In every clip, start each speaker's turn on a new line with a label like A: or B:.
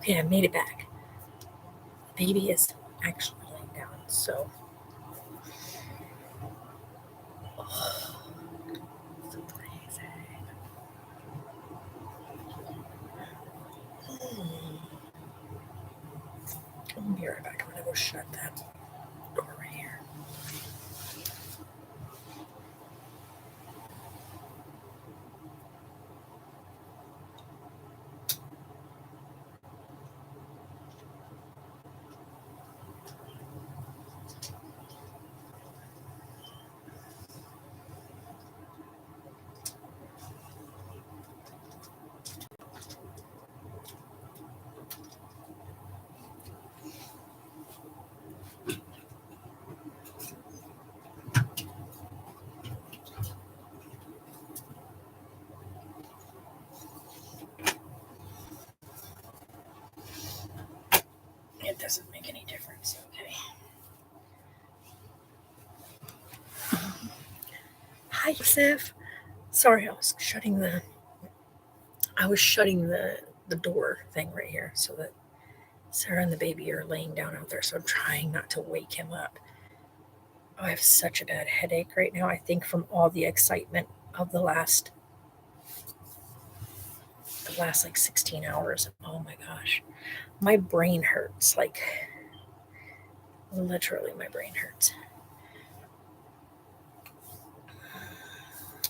A: Okay, I made it back. The baby is actually laying down, so I'll be right back. I'm gonna go shut that door right here. It doesn't make any difference. Okay. Hi, Yosef. Sorry, I was shutting the door thing right here so that Sarah and the baby are laying down out there. So I'm trying not to wake him up. Oh, I have such a bad headache right now. I think from all the excitement of the last like 16 hours. Oh my gosh, my brain hurts. Like literally, my brain hurts.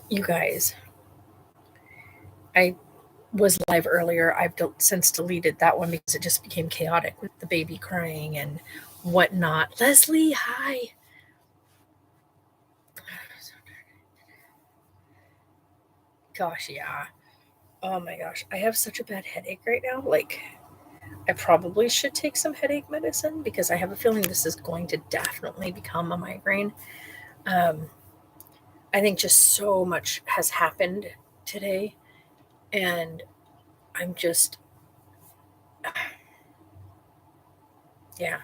A: You guys, I was live earlier. I've since deleted that one because it just became chaotic with the baby crying and whatnot. Leslie, hi. Gosh, yeah. Oh my gosh, I have such a bad headache right now. Like, I probably should take some headache medicine because I have a feeling this is going to definitely become a migraine. Um, I think just so much has happened today, and I'm just, yeah,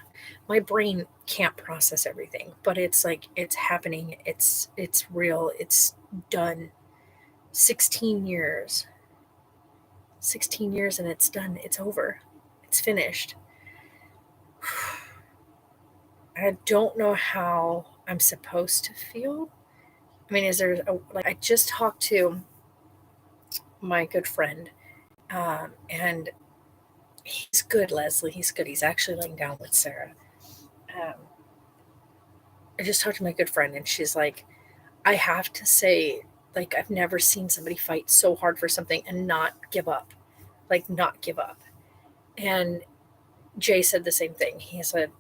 A: my brain can't process everything, but it's like it's happening. It's real. It's done. 16 years. 16 years and it's done. It's over. It's finished. I don't know how I'm supposed to feel. I mean, is there like I just talked to my good friend, and he's good, Leslie. He's good. He's actually laying down with Sarah. Um, I just talked to my good friend, and she's like, I have to say, like, I've never seen somebody fight so hard for something and not give up, like, not give up. And Jay said the same thing. He said,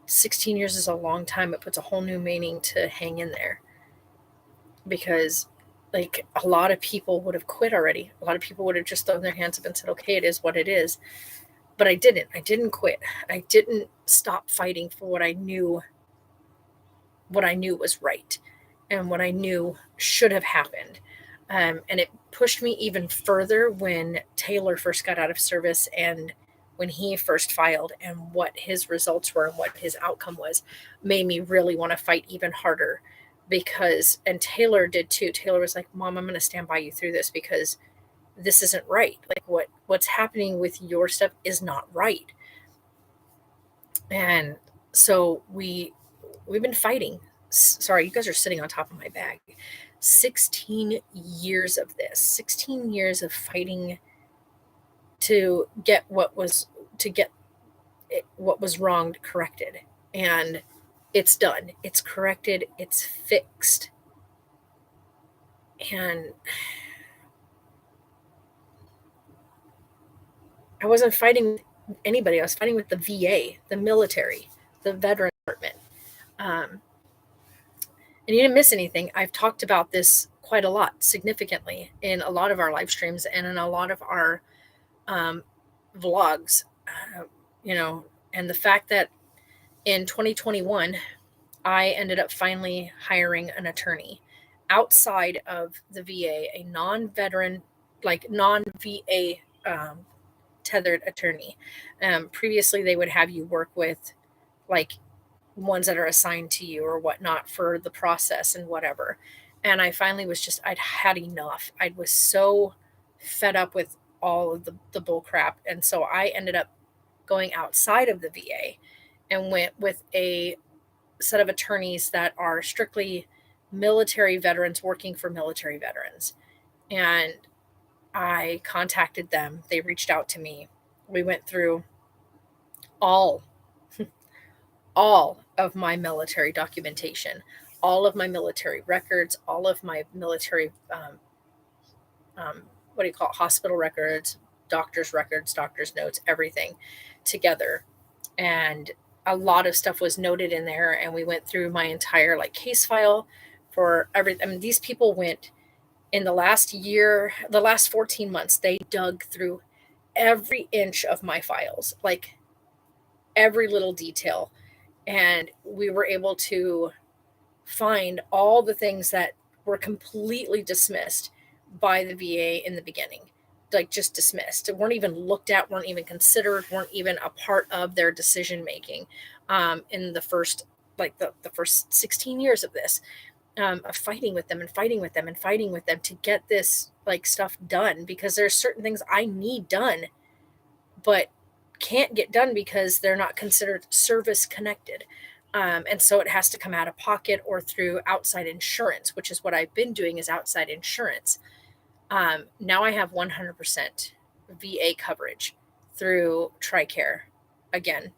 A: 16 years is a long time. It puts a whole new meaning to hang in there because, like, a lot of people would have quit already. A lot of people would have just thrown their hands up and said, okay, it is what it is. But I didn't. I didn't quit. I didn't stop fighting for what I knew was right and what I knew should have happened. And it pushed me even further when Taylor first got out of service and when he first filed and what his results were and what his outcome was made me really want to fight even harder because and Taylor did too. Taylor was like, Mom, I'm going to stand by you through this because this isn't right. Like what's happening with your stuff is not right. And so we've been fighting. Sorry, you guys are sitting on top of my bag. 16 years of this, 16 years of fighting to get what was wrong corrected. And it's done. It's corrected. It's fixed. And I wasn't fighting with anybody. I was fighting with the VA, the military, the veteran department. Um, and you didn't miss anything. I've talked about this quite a lot, significantly, in a lot of our live streams and in a lot of our um, vlogs. Uh, you know, and the fact that in 2021, I ended up finally hiring an attorney outside of the VA, a non-veteran, like non-VA tethered attorney. Previously, they would have you work with like ones that are assigned to you or whatnot for the process and whatever. And I finally was just, I'd had enough. I was so fed up with all of the bull crap. And so I ended up going outside of the VA and went with a set of attorneys that are strictly military veterans working for military veterans. And I contacted them. They reached out to me. We went through all all of my military documentation, all of my military records, all of my military what do you call it, hospital records, doctor's notes, everything together. And a lot of stuff was noted in there, and we went through my entire like case file for every. I mean, these people went in the last year, the last 14 months, they dug through every inch of my files, like every little detail. And we were able to find all the things that were completely dismissed by the VA in the beginning, like just dismissed, weren't even looked at, weren't even considered, weren't even a part of their decision making in the first, like the first 16 years of this, of fighting with them and fighting with them and fighting with them to get this like stuff done, because there's certain things I need done but can't get done because they're not considered service connected. And so it has to come out of pocket or through outside insurance, which is what I've been doing, is outside insurance. Now I have 100% VA coverage through TRICARE. Again,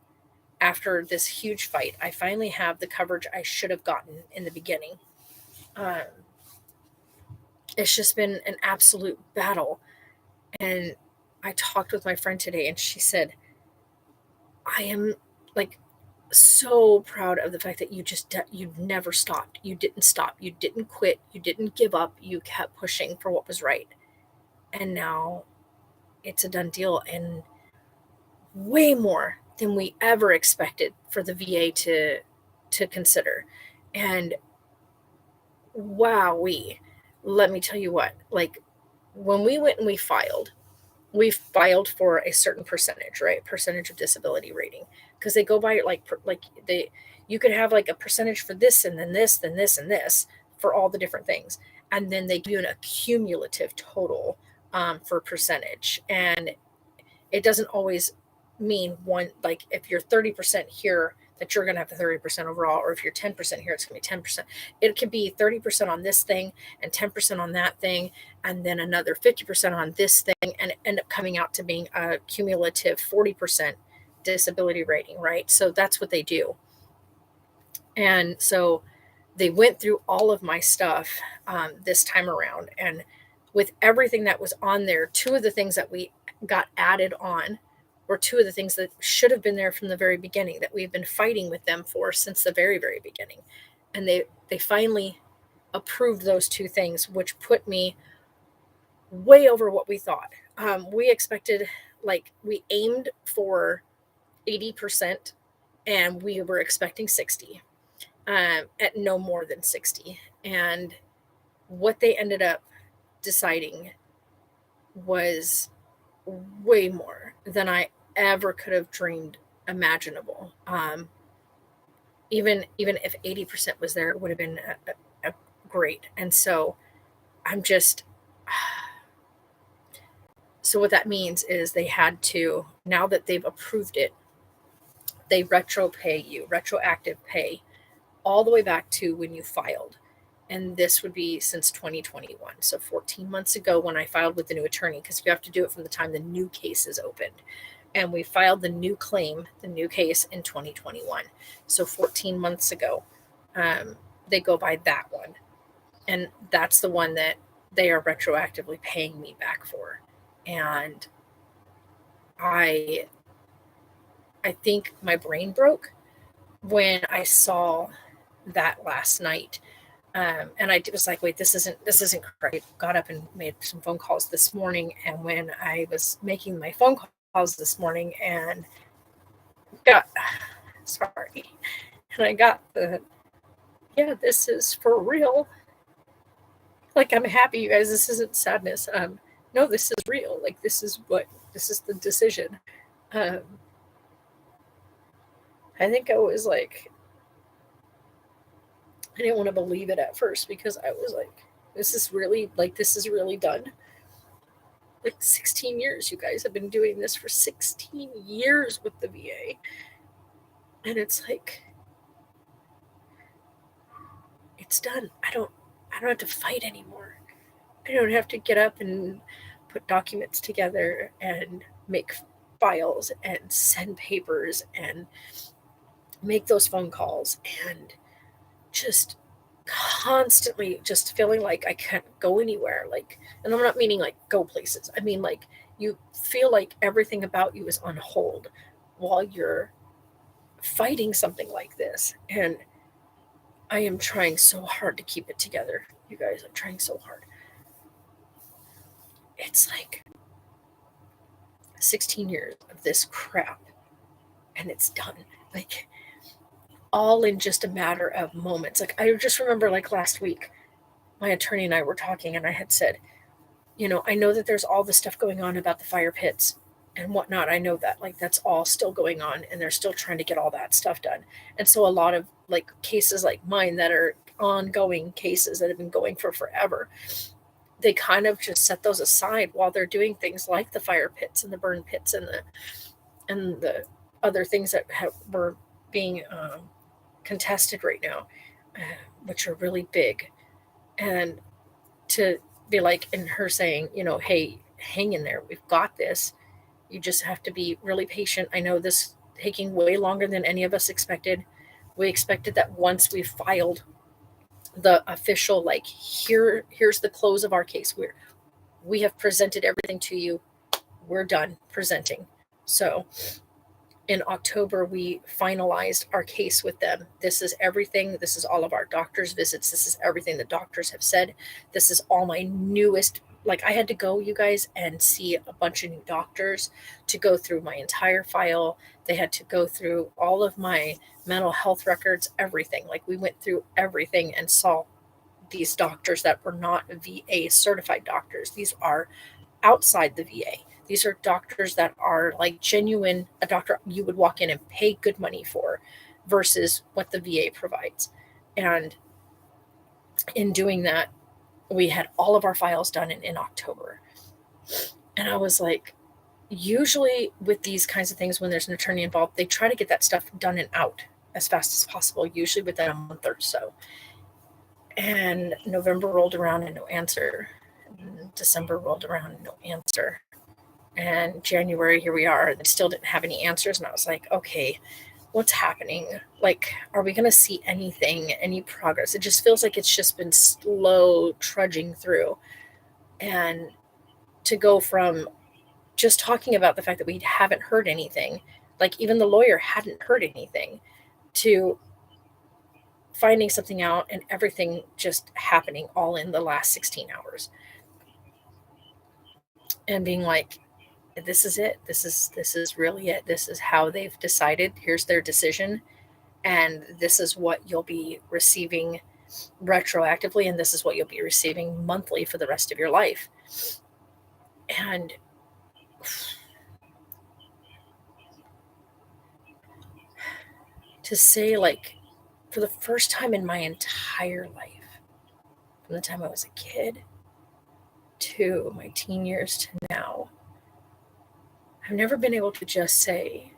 A: after this huge fight, I finally have the coverage I should have gotten in the beginning. Um, it's just been an absolute battle. And I talked with my friend today, and she said, I am like so proud of the fact that you never stopped. You didn't stop. You didn't quit. You didn't give up. You kept pushing for what was right. And now it's a done deal, and way more than we ever expected for the VA to consider. And wowee, let me tell you what, like when we went and we filed for a certain percentage, right? Percentage of disability rating, because they go by like they, you could have like a percentage for this and then this, then this and this for all the different things, and then they give you an accumulative total for percentage, and it doesn't always mean one, like if you're 30% here that you're going to have the 30% overall, or if you're 10% here it's going to be 10%. It could be 30% on this thing and 10% on that thing, and then another 50% on this thing, and end up coming out to being a cumulative 40% disability rating, right? So that's what they do. And so they went through all of my stuff this time around, and with everything that was on there, two of the things that we got added on were two of the things that should have been there from the very beginning, that we've been fighting with them for since the very, very beginning. And they finally approved those two things, which put me way over what we thought. We expected, like, we aimed for 80%, and we were expecting 60, at no more than 60. And what they ended up deciding was way more than I ever could have dreamed imaginable. Even if 80% was there, it would have been a great. And so I'm just, so what that means is they had to, now that they've approved it, they retroactive pay all the way back to when you filed. And this would be since 2021. So 14 months ago when I filed with the new attorney, because you have to do it from the time the new case is opened. And we filed the new claim, the new case in 2021. So 14 months ago, they go by that one. And that's the one that they are retroactively paying me back for. And I think my brain broke when I saw that last night. And I was like, wait, this isn't correct. I got up and made some phone calls this morning. And when I was making my phone calls this morning and got, sorry, and I got yeah, this is for real. Like, I'm happy, you guys, this isn't sadness. No, this is real. Like, this is the decision. I think I was like, I didn't want to believe it at first, because I was like, this is really done. Like 16 years, you guys have been doing this for 16 years with the VA. And it's like, it's done. I don't have to fight anymore. I don't have to get up and put documents together and make files and send papers and make those phone calls and just constantly just feeling like I can't go anywhere. Like, and I'm not meaning like go places. I mean like you feel like everything about you is on hold while you're fighting something like this. And I am trying so hard to keep it together. You guys, I'm trying so hard. It's like 16 years of this crap and it's done. Like, all in just a matter of moments. Like, I just remember, like, last week, my attorney and I were talking, and I had said, I know that there's all this stuff going on about the fire pits and whatnot. I know that, like, that's all still going on, and they're still trying to get all that stuff done. And so, a lot of, like, cases like mine that are ongoing cases that have been going for forever, they kind of just set those aside while they're doing things like the fire pits and the burn pits and the other things that were being contested right now, uh, which are really big. And to be like, and her saying, hey, hang in there. We've got this. You just have to be really patient. I know this taking way longer than any of us expected. We expected that once we filed the official, like, here's the close of our case. We have presented everything to you. We're done presenting. So in October, we finalized our case with them. This is everything. This is all of our doctor's visits. This is everything the doctors have said. This is all my newest. Like, I had to go, you guys, and see a bunch of new doctors to go through my entire file. They had to go through all of my mental health records, everything. Like, we went through everything and saw these doctors that were not VA certified doctors. These are outside the VA. These are doctors that are like genuine, a doctor you would walk in and pay good money for versus what the VA provides. And in doing that, we had all of our files done in October. And I was like, usually with these kinds of things, when there's an attorney involved, they try to get that stuff done and out as fast as possible, usually within a month or so. And November rolled around and no answer. And December rolled around and no answer. And January, here we are, they still didn't have any answers. And I was like, okay, what's happening? Like, are we going to see anything, any progress? It just feels like it's just been slow trudging through. And to go from just talking about the fact that we haven't heard anything, like even the lawyer hadn't heard anything, to finding something out and everything just happening all in the last 16 hours and being like, this is it. This is really it. This is how they've decided. Here's their decision, and this is what you'll be receiving retroactively, and this is what you'll be receiving monthly for the rest of your life. And to say, like, for the first time in my entire life, from the time I was a kid to my teen years to now, I've never been able to just say,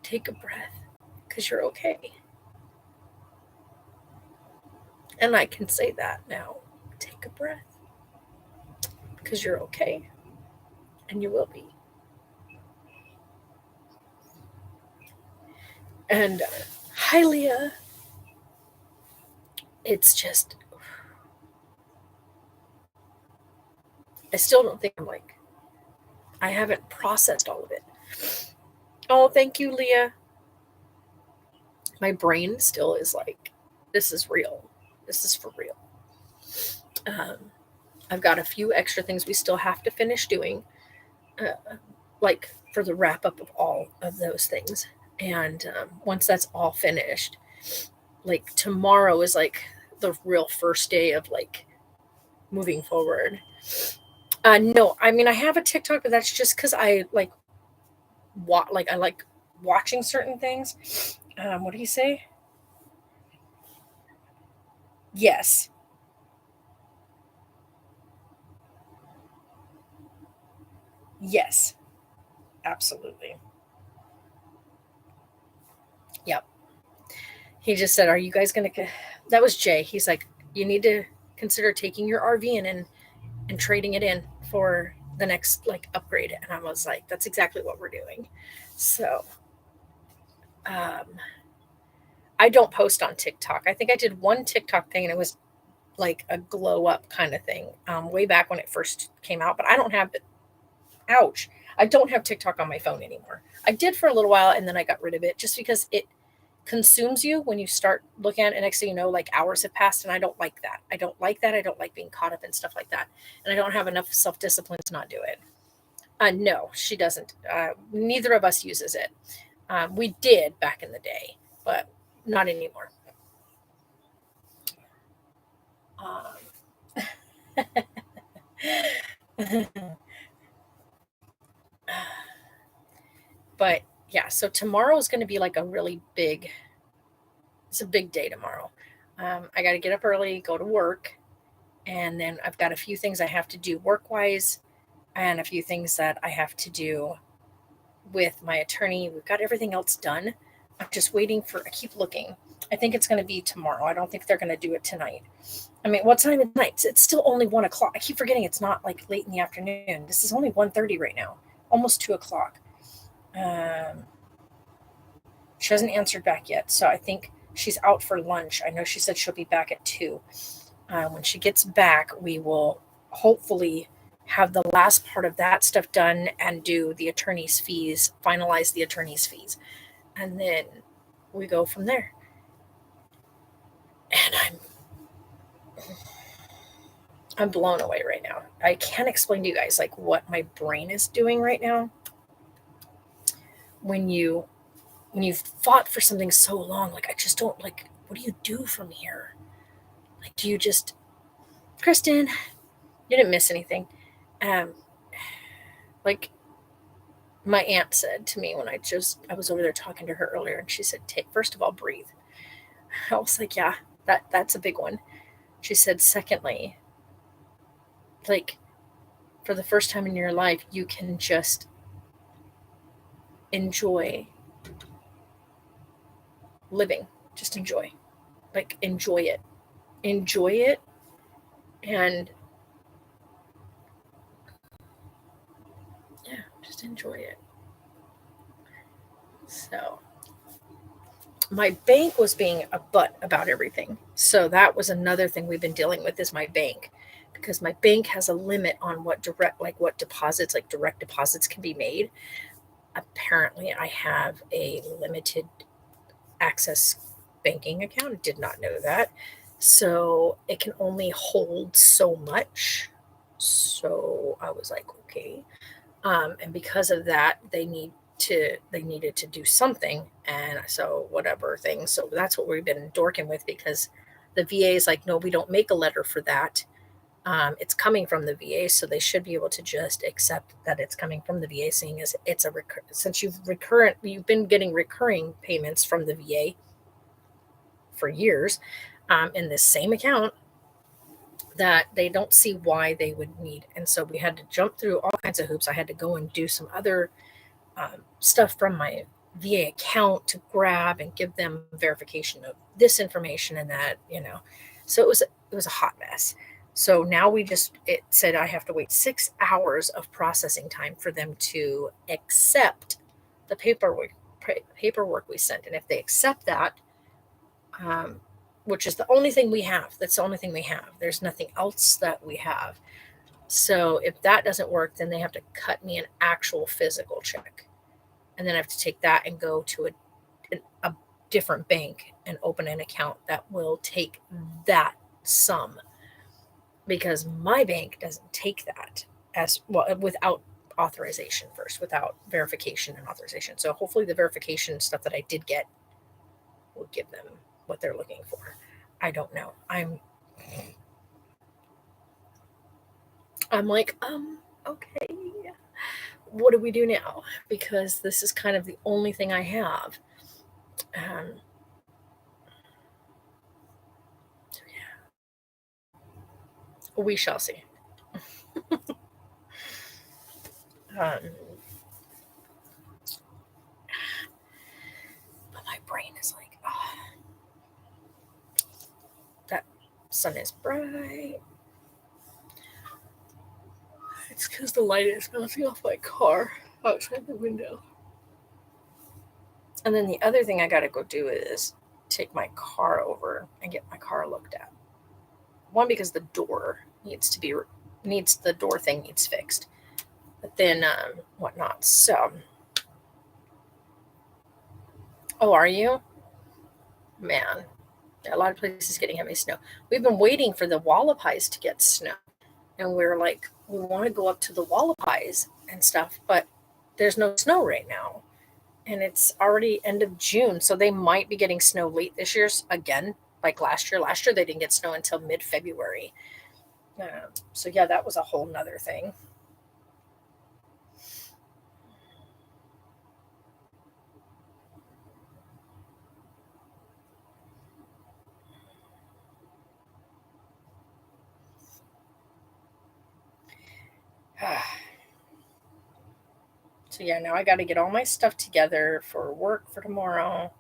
A: take a breath, because you're okay. And I can say that now. Take a breath, because you're okay. And you will be. And hi, Leah. It's just, I still don't think I haven't processed all of it. Oh, thank you, Leah. My brain still is like, this is real. This is for real. Um, I've got a few extra things we still have to finish doing, like for the wrap up of all of those things. And once that's all finished, like tomorrow is like the real first day of like moving forward. No, I mean I have a TikTok, but that's just because I I like watching certain things. What do you say? Yes. Yes, absolutely. Yep. He just said, "Are you guys going to?" That was Jay. He's like, "You need to consider taking your RV in and trading it in for the next like upgrade." And I was like, "That's exactly what we're doing." So, um, I don't post on TikTok. I think I did one TikTok thing, and it was like a glow up kind of thing, way back when it first came out. But I don't have it. Ouch! I don't have TikTok on my phone anymore. I did for a little while, and then I got rid of it just because it consumes you when you start looking at it. And next thing you know, like hours have passed, and I don't like that. I don't like that. I don't like being caught up in stuff like that, and I don't have enough self discipline to not do it. No, she doesn't. Neither of us uses it. We did back in the day, but not anymore. Um, but yeah, so tomorrow is going to be like a really big. It's a big day tomorrow. I got to get up early, go to work, and then I've got a few things I have to do work wise, and a few things that I have to do with my attorney. We've got everything else done. I'm just waiting for. I keep looking. I think it's going to be tomorrow. I don't think they're going to do it tonight. I mean, what time is it night? It's still only 1 o'clock. I keep forgetting it's not like late in the afternoon. This is only 1:30 right now, almost 2 o'clock. Um, she hasn't answered back yet, so I think she's out for lunch. I know she said she'll be back at 2. When she gets back, we will hopefully have the last part of that stuff done and do the attorney's fees, finalize the attorney's fees, and then we go from there. And I'm blown away right now. I can't explain to you guys like what my brain is doing right now when you've fought for something so long. Like I just don't like. What do you do from here? Like, do you just, Kristen? You didn't miss anything. Um, like my aunt said to me when I was over there talking to her earlier, and she said, "Take first of all, breathe." I was like, "Yeah, that's a big one." She said, "Secondly, like for the first time in your life, you can just enjoy living. Just enjoy, like enjoy it, and yeah, just enjoy it." So my bank was being a butt about everything. So that was another thing we've been dealing with is my bank because my bank has a limit on what direct like what deposits like direct deposits can be made. Apparently I have a limited access banking account. I did not know that. So it can only hold so much. So I was like, okay. And because of that, they needed to do something, and so whatever thing. So that's what we've been dorking with because the VA is like, no, we don't make a letter for that. It's coming from the VA, so they should be able to just accept that it's coming from the VA, seeing as it's since you've been getting recurring payments from the VA for years in this same account that they don't see why they would need. And so we had to jump through all kinds of hoops. I had to go and do some other stuff from my VA account to grab and give them verification of this information and that. So it was a hot mess. So now it said I have to wait 6 hours of processing time for them to accept the paperwork we sent. And if they accept that, um, which is the only thing we have, that's the only thing we have. There's nothing else that we have. So if that doesn't work, then they have to cut me an actual physical check, and then I have to take that and go to a different bank and open an account that will take that sum because my bank doesn't take that as well without authorization first, without verification and authorization. So hopefully the verification stuff that I did get will give them what they're looking for. I don't know. I'm like, okay, what do we do now? Because this is kind of the only thing I have. Um, we shall see. But my brain is like, oh, that sun is bright. It's because the light is bouncing off my car outside the window. And then the other thing I got to go do is take my car over and get my car looked at. One, because the door the door thing needs fixed. But then whatnot. So, oh, are you? Man, a lot of places getting heavy snow. We've been waiting for the Wallapies to get snow, and we're like, we want to go up to the Wallapies and stuff, but there's no snow right now, and it's already end of June, so they might be getting snow late this year again, like last year. Last year they didn't get snow until mid-February. So yeah, that was a whole nother thing. So yeah, now I got to get all my stuff together for work for tomorrow.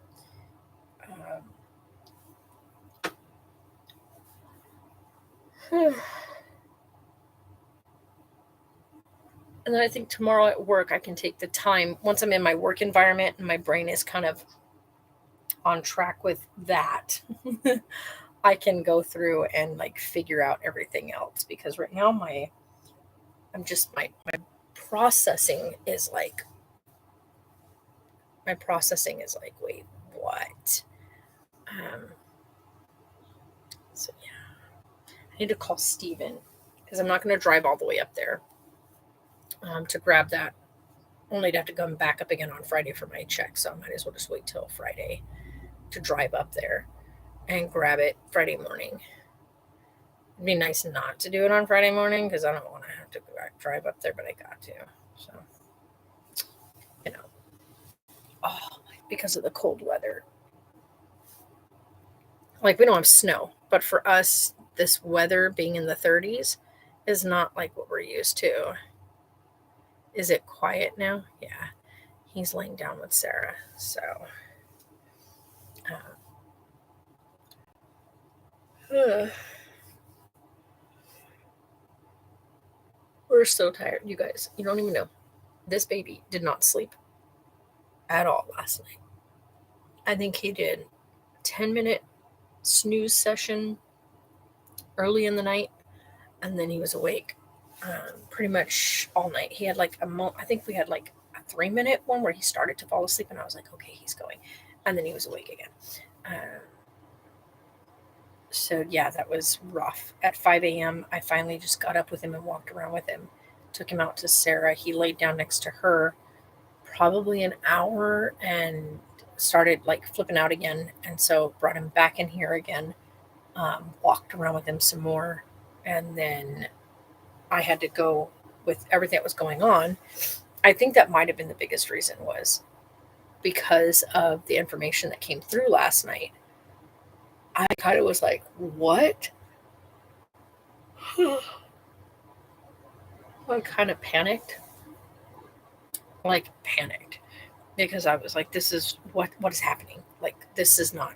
A: And then I think tomorrow at work I can take the time once I'm in my work environment and my brain is kind of on track with that. I can go through and like figure out everything else, because right now my processing is like wait, what? Um, so yeah, I need to call Steven because I'm not going to drive all the way up there to grab that. Only to have to come back up again on Friday for my check, so I might as well just wait till Friday to drive up there and grab it Friday morning. It'd be nice not to do it on Friday morning because I don't want to have to drive up there, but I got to. So, you know, oh, because of the cold weather. Like, we don't have snow, but for us, this weather being in the 30s is not like what we're used to. Is it quiet now? Yeah. He's laying down with Sarah. So, uh, we're so tired. You guys, you don't even know. This baby did not sleep at all last night. I think he did a 10-minute snooze session early in the night, and then he was awake pretty much all night. He had like I think we had like a 3-minute one where he started to fall asleep, and I was like, okay, he's going. And then he was awake again. So yeah, that was rough. At 5 a.m., I finally just got up with him and walked around with him. Took him out to Sarah. He laid down next to her probably an hour and started like flipping out again. And so brought him back in here again, walked around with him some more. And then I had to go with everything that was going on. I think that might have been the biggest reason was because of the information that came through last night. I kind of was like, what? I kind of panicked. Like, panicked. Because I was like, this is what is happening? Like, this is not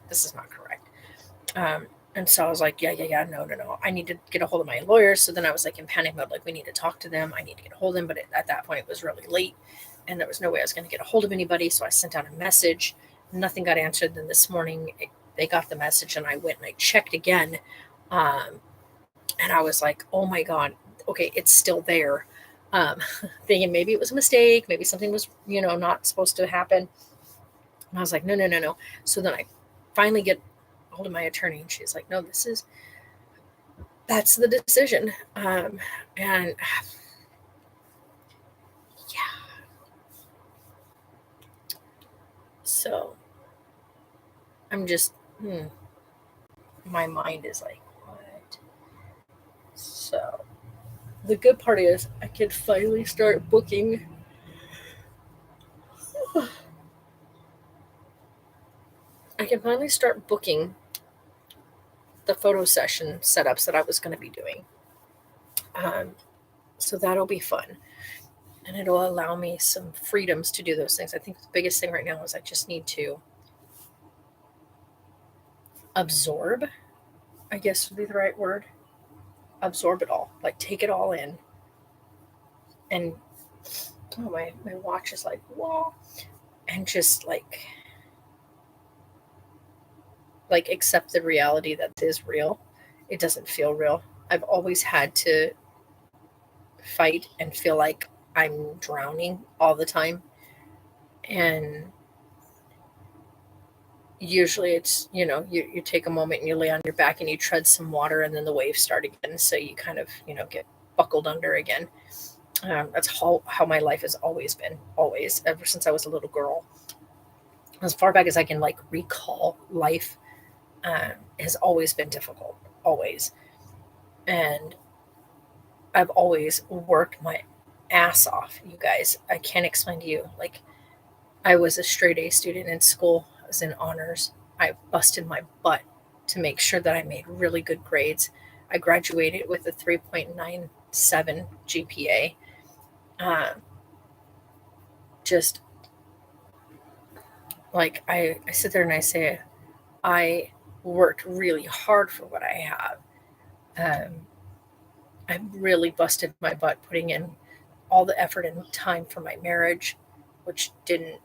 A: correct. And so I was like, yeah, no. I need to get a hold of my lawyers. So then I was like in panic mode, like, we need to talk to them. I need to get a hold of them. But at that point, it was really late and there was no way I was going to get a hold of anybody. So I sent out a message. Nothing got answered. Then this morning, they got the message and I went and I checked again. Um, and I was like, oh my God, okay, it's still there. Um, Thinking maybe it was a mistake. Maybe something was, not supposed to happen. And I was like, no. So then I finally get hold of my attorney and she's like, no, that's the decision. And yeah, so I'm just, my mind is like, what? So the good part is I can finally start booking. I can finally start booking the photo session setups that I was going to be doing. Um, so that'll be fun. and it'll allow me some freedoms to do those things. I think the biggest thing right now is I just need to absorb, I guess would be the right word. Absorb it all, like take it all in. And oh, my watch is like, whoa. And just like accept the reality that is real. It doesn't feel real. I've always had to fight and feel like I'm drowning all the time. And usually it's, you take a moment and you lay on your back and you tread some water and then the waves start again. So you kind of, get buckled under again. That's how my life has always been, always, ever since I was a little girl. As far back as I can like recall, life has always been difficult, always. And I've always worked my ass off, you guys. I can't explain to you. Like, I was a straight A student in school, I was in honors. I busted my butt to make sure that I made really good grades. I graduated with a 3.97 GPA. Uh, just like I sit there and I say, I worked really hard for what I have. Um, I really busted my butt putting in all the effort and time for my marriage, which didn't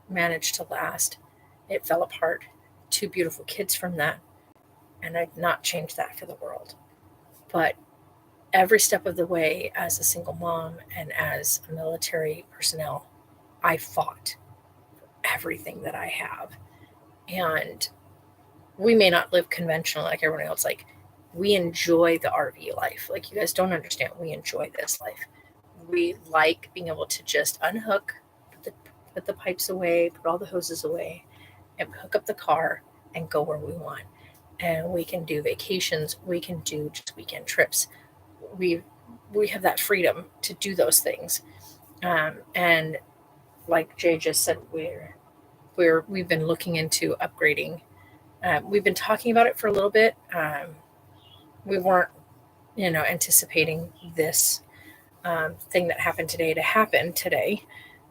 A: manage to last. It fell apart. Two beautiful kids from that, and I'd not change that for the world. But every step of the way, as a single mom and as a military personnel, I fought everything that I have. And we may not live conventional like everyone else. Like, we enjoy the RV life. Like, you guys don't understand. We enjoy this life. We like being able to just unhook, put the pipes away, put all the hoses away, and hook up the car and go where we want. And we can do vacations. We can do just weekend trips. We we have that freedom to do those things. And like Jay just said, we've been looking into upgrading. We've been talking about it for a little bit. We weren't, anticipating this thing that happened today to happen today.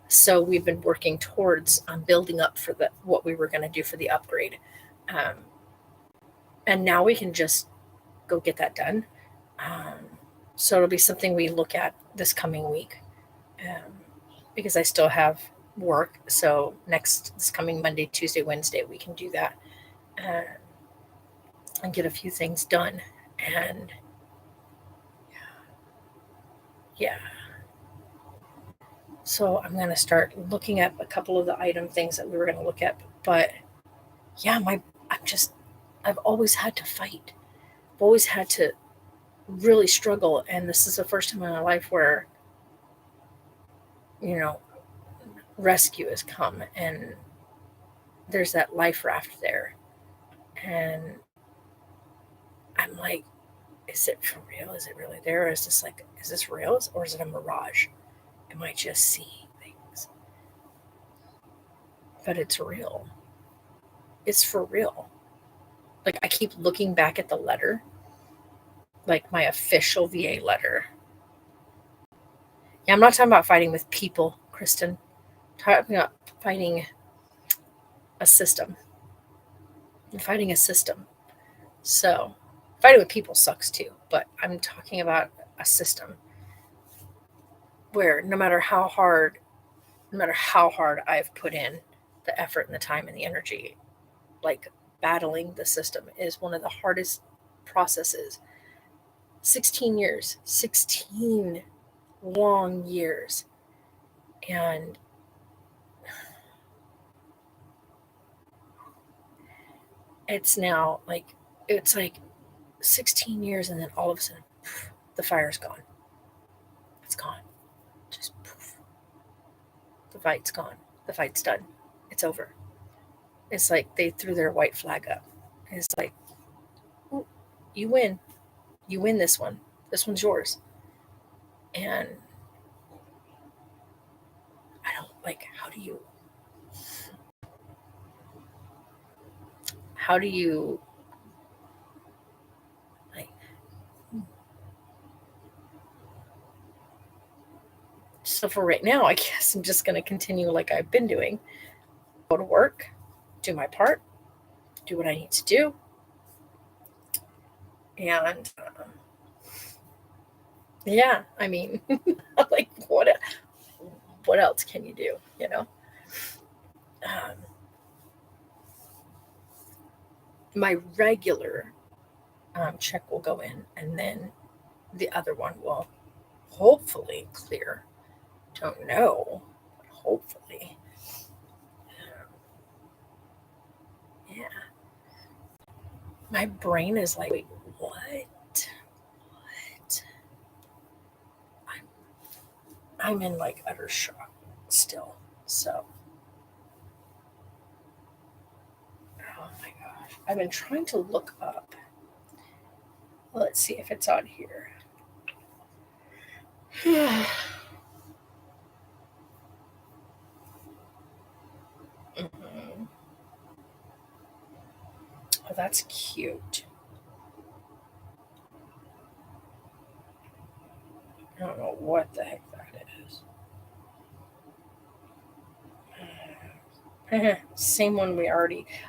A: So we've been working towards building up for what we were going to do for the upgrade. Um, and now we can just go get that done. Um, so it'll be something we look at this coming week, um, because I still have work. So this coming Monday, Tuesday, Wednesday, we can do that, uh, and get a few things done. And yeah, so I'm going to start looking at a couple of the item things that we were going to look at. But yeah, I'm just, I've always had to fight. I've always had to really struggle. And this is the first time in my life where, you know, rescue has come and there's that life raft there. And I'm like, is it for real? Is it really there? Or is this real? Or is it a mirage? Am I just seeing things? But it's real. It's for real. Like, I keep looking back at the letter, like my official VA letter. Yeah, I'm not talking about fighting with people, Kristen. I'm talking about fighting a system. I'm fighting a system. So, fighting with people sucks too, but I'm talking about a system where no matter how hard I've put in the effort and the time and the energy, like, battling the system is one of the hardest processes. 16 years, 16 long years. And it's now it's like 16 years, and then all of a sudden, poof, the fire's gone. It's gone. Just poof. The fight's gone. The fight's done. It's over. It's like they threw their white flag up. It's like, ooh, you win. You win this one. This one's yours. And I don't like, how do you like So for right now, I guess I'm just going to continue like I've been doing. Go to work, do my part, do what I need to do, and yeah, I mean, like what else can you do? You know, um, my regular check will go in, and then the other one will hopefully clear. Don't know, but hopefully, yeah. My brain is like, wait, what? What? I'm, I'm in like utter shock still. So, oh my gosh, I've been trying to look up. Let's see if it's on here. Mhm. Oh, that's cute. I don't know what the heck that is. Same one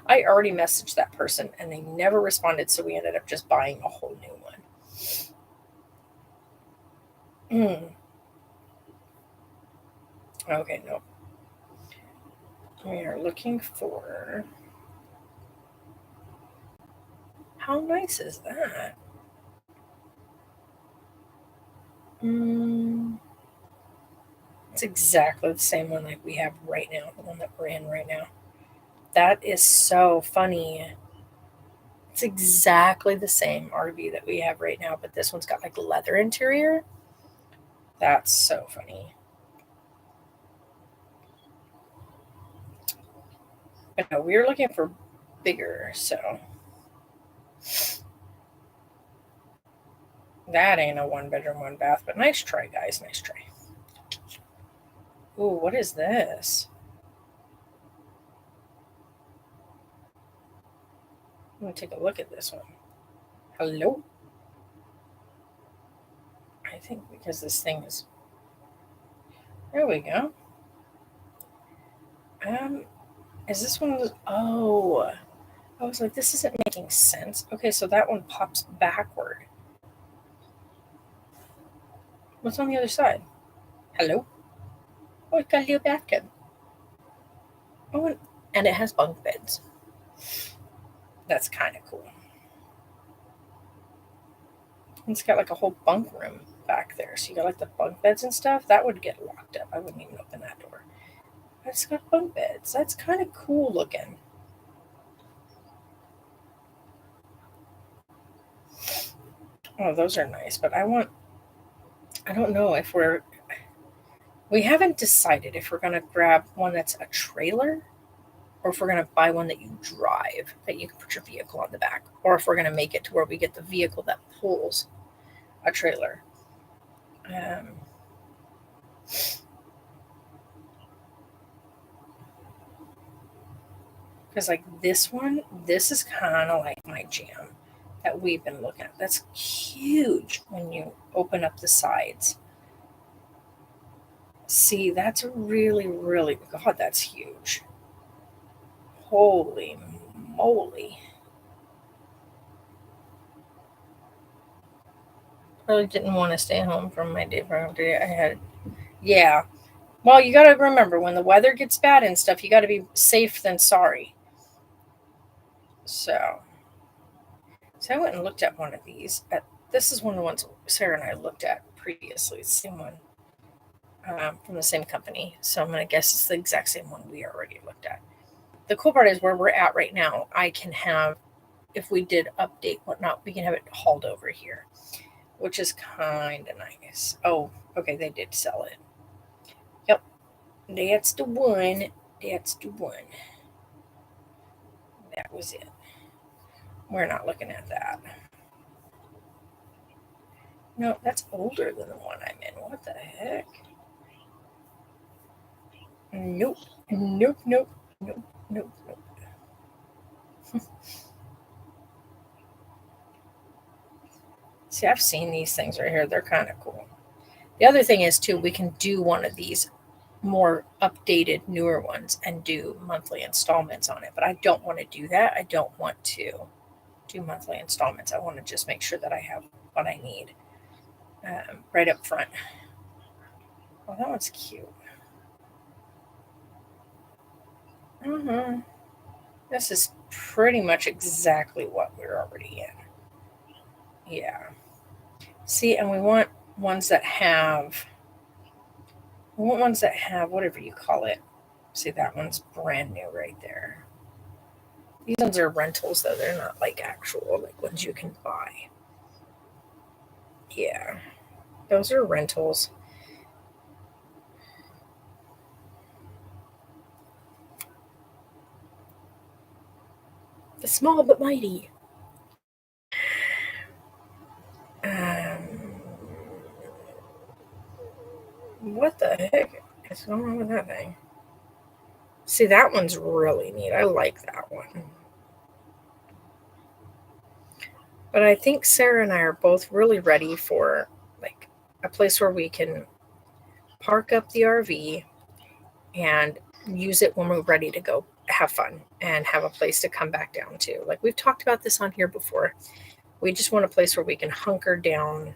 A: I already messaged that person and they never responded, so we ended up just buying a whole new one. Mm. Okay, no. We are looking for. How nice is that? Mm. It's exactly the same one like we have right now, the one that we're in right now. That is so funny. It's exactly the same RV that we have right now, but this one's got like leather interior. That's so funny. But no, we were looking for bigger, so that ain't a 1 bedroom, 1 bath, but nice try, guys. Nice try. Ooh, what is this? Let me take a look at this one. Hello? I think because this thing is. There we go. Um, is this one? Oh, I was like, this isn't making sense. Okay, so that one pops backward. What's on the other side? Hello? Oh, it's got a little bathtub. Oh, and it has bunk beds. That's kind of cool. It's got like a whole bunk room back there. So you got like the bunk beds and stuff. That would get locked up. I wouldn't even open that door. But it's got bunk beds. That's kind of cool looking. Oh, those are nice. But I don't know if we haven't decided if we're going to grab one that's a trailer or if we're going to buy one that you drive, that you can put your vehicle on the back, or if we're going to make it to where we get the vehicle that pulls a trailer. Um, because like this one, this is kind of like my jam that we've been looking at. That's huge when you open up the sides. See, that's really, really, God, that's huge. Holy moly. Really didn't want to stay home from my day from today. I had, yeah. Well, you got to remember when the weather gets bad and stuff, you got to be safe than sorry. So, so I went and looked at one of these. This is one of the ones Sarah and I looked at previously. It's the same one from the same company. So I'm going to guess it's the exact same one we already looked at. The cool part is where we're at right now. I can have, if we did update whatnot, we can have it hauled over here, which is kind of nice. Oh, okay, they did sell it. Yep, that's the one. That's the one. That was it. We're not looking at that. No, that's older than the one I'm in. What the heck? Nope. Nope. Nope. Nope. Nope. Nope. See, I've seen these things right here. They're kind of cool. The other thing is too, we can do one of these more updated, newer ones and do monthly installments on it. But I don't want to do that. I don't want to do monthly installments. I want to just make sure that I have what I need right up front. Well, that one's cute. This is pretty much exactly what we're already in. Yeah. See, and we want ones that have, whatever you call it. See, that one's brand new right there. These ones are rentals, though. They're not like actual, like ones you can buy. Yeah. Those are rentals. The small but mighty. What the heck is going on with that thing? See, that one's really neat. I like that one. But I think Sarah and I are both really ready for like a place where we can park up the RV and use it when we're ready to go have fun and have a place to come back down to. Like we've talked about this on here before. We just want a place where we can hunker down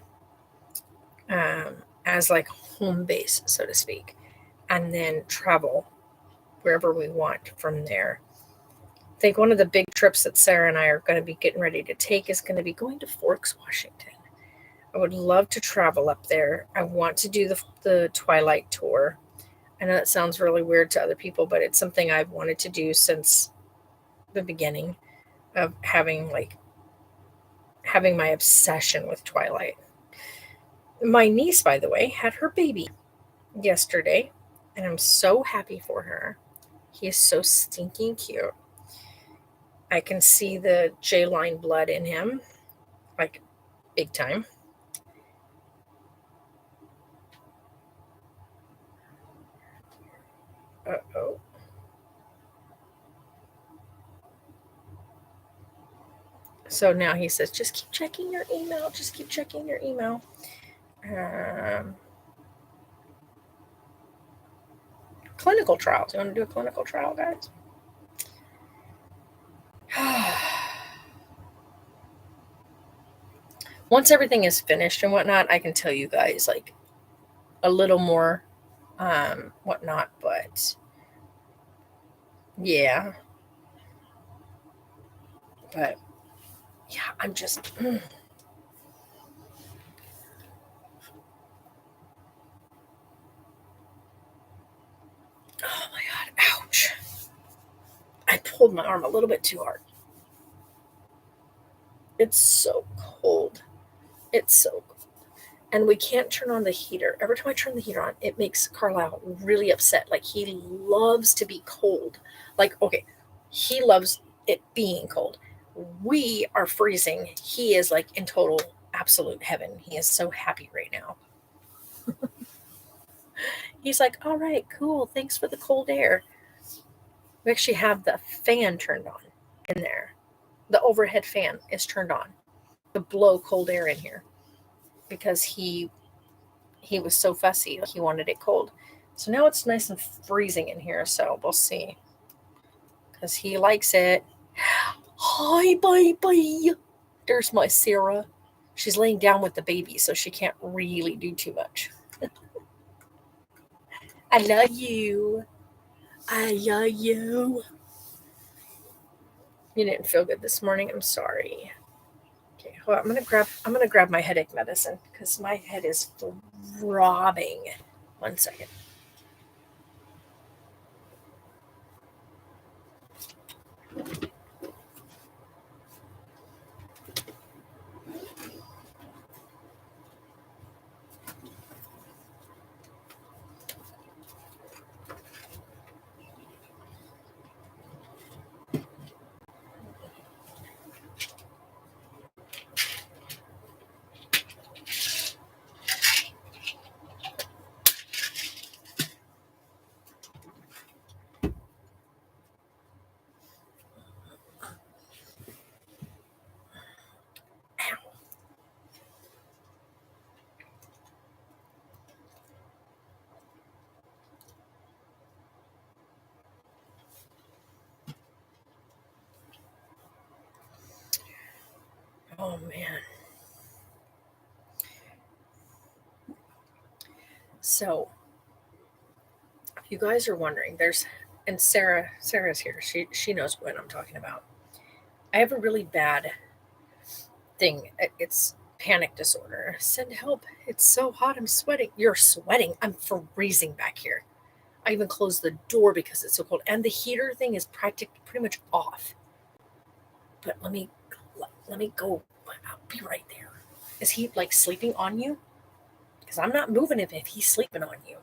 A: as like home base, so to speak, and then travel wherever we want from there. I think one of the big trips that Sarah and I are going to be getting ready to take is going to be going to Forks, Washington. I would love to travel up there. I want to do the Twilight tour. I know that sounds really weird to other people, but it's something I've wanted to do since the beginning of having my obsession with Twilight. My niece, by the way, had her baby yesterday, and I'm so happy for her. He is so stinking cute. I can see the J line blood in him, like big time. Uh-oh. So now he says, just keep checking your email. Just keep checking your email. Clinical trials. You want to do a clinical trial, guys? Once everything is finished and whatnot, I can tell you guys like a little more whatnot, but yeah. But yeah, I'm just oh my god, ouch. I pulled my arm a little bit too hard. It's so cold. It's so cold. And we can't turn on the heater. Every time I turn the heater on, it makes Carlisle really upset. Like he loves to be cold. Like, okay, he loves it being cold. We are freezing. He is like in total absolute heaven. He is so happy right now. He's like, all right, cool. Thanks for the cold air. We actually have the fan turned on in there. The overhead fan is turned on to blow cold air in here because he was so fussy. He wanted it cold. So now it's nice and freezing in here. So we'll see because he likes it. Hi, baby. There's my Sarah. She's laying down with the baby, so she can't really do too much. I love you. I love you. You didn't feel good this morning. I'm sorry. Okay, hold on. I'm gonna grab my headache medicine because my head is throbbing. 1 second. Oh man. So, if you guys are wondering, there's and Sarah's here. She knows what I'm talking about. I have a really bad thing. It's panic disorder. Send help. It's so hot. I'm sweating. You're sweating. I'm freezing back here. I even closed the door because it's so cold. And the heater thing is pretty much off. But let me go. I'll be right there. Is he like sleeping on you? Because I'm not moving if he's sleeping on you.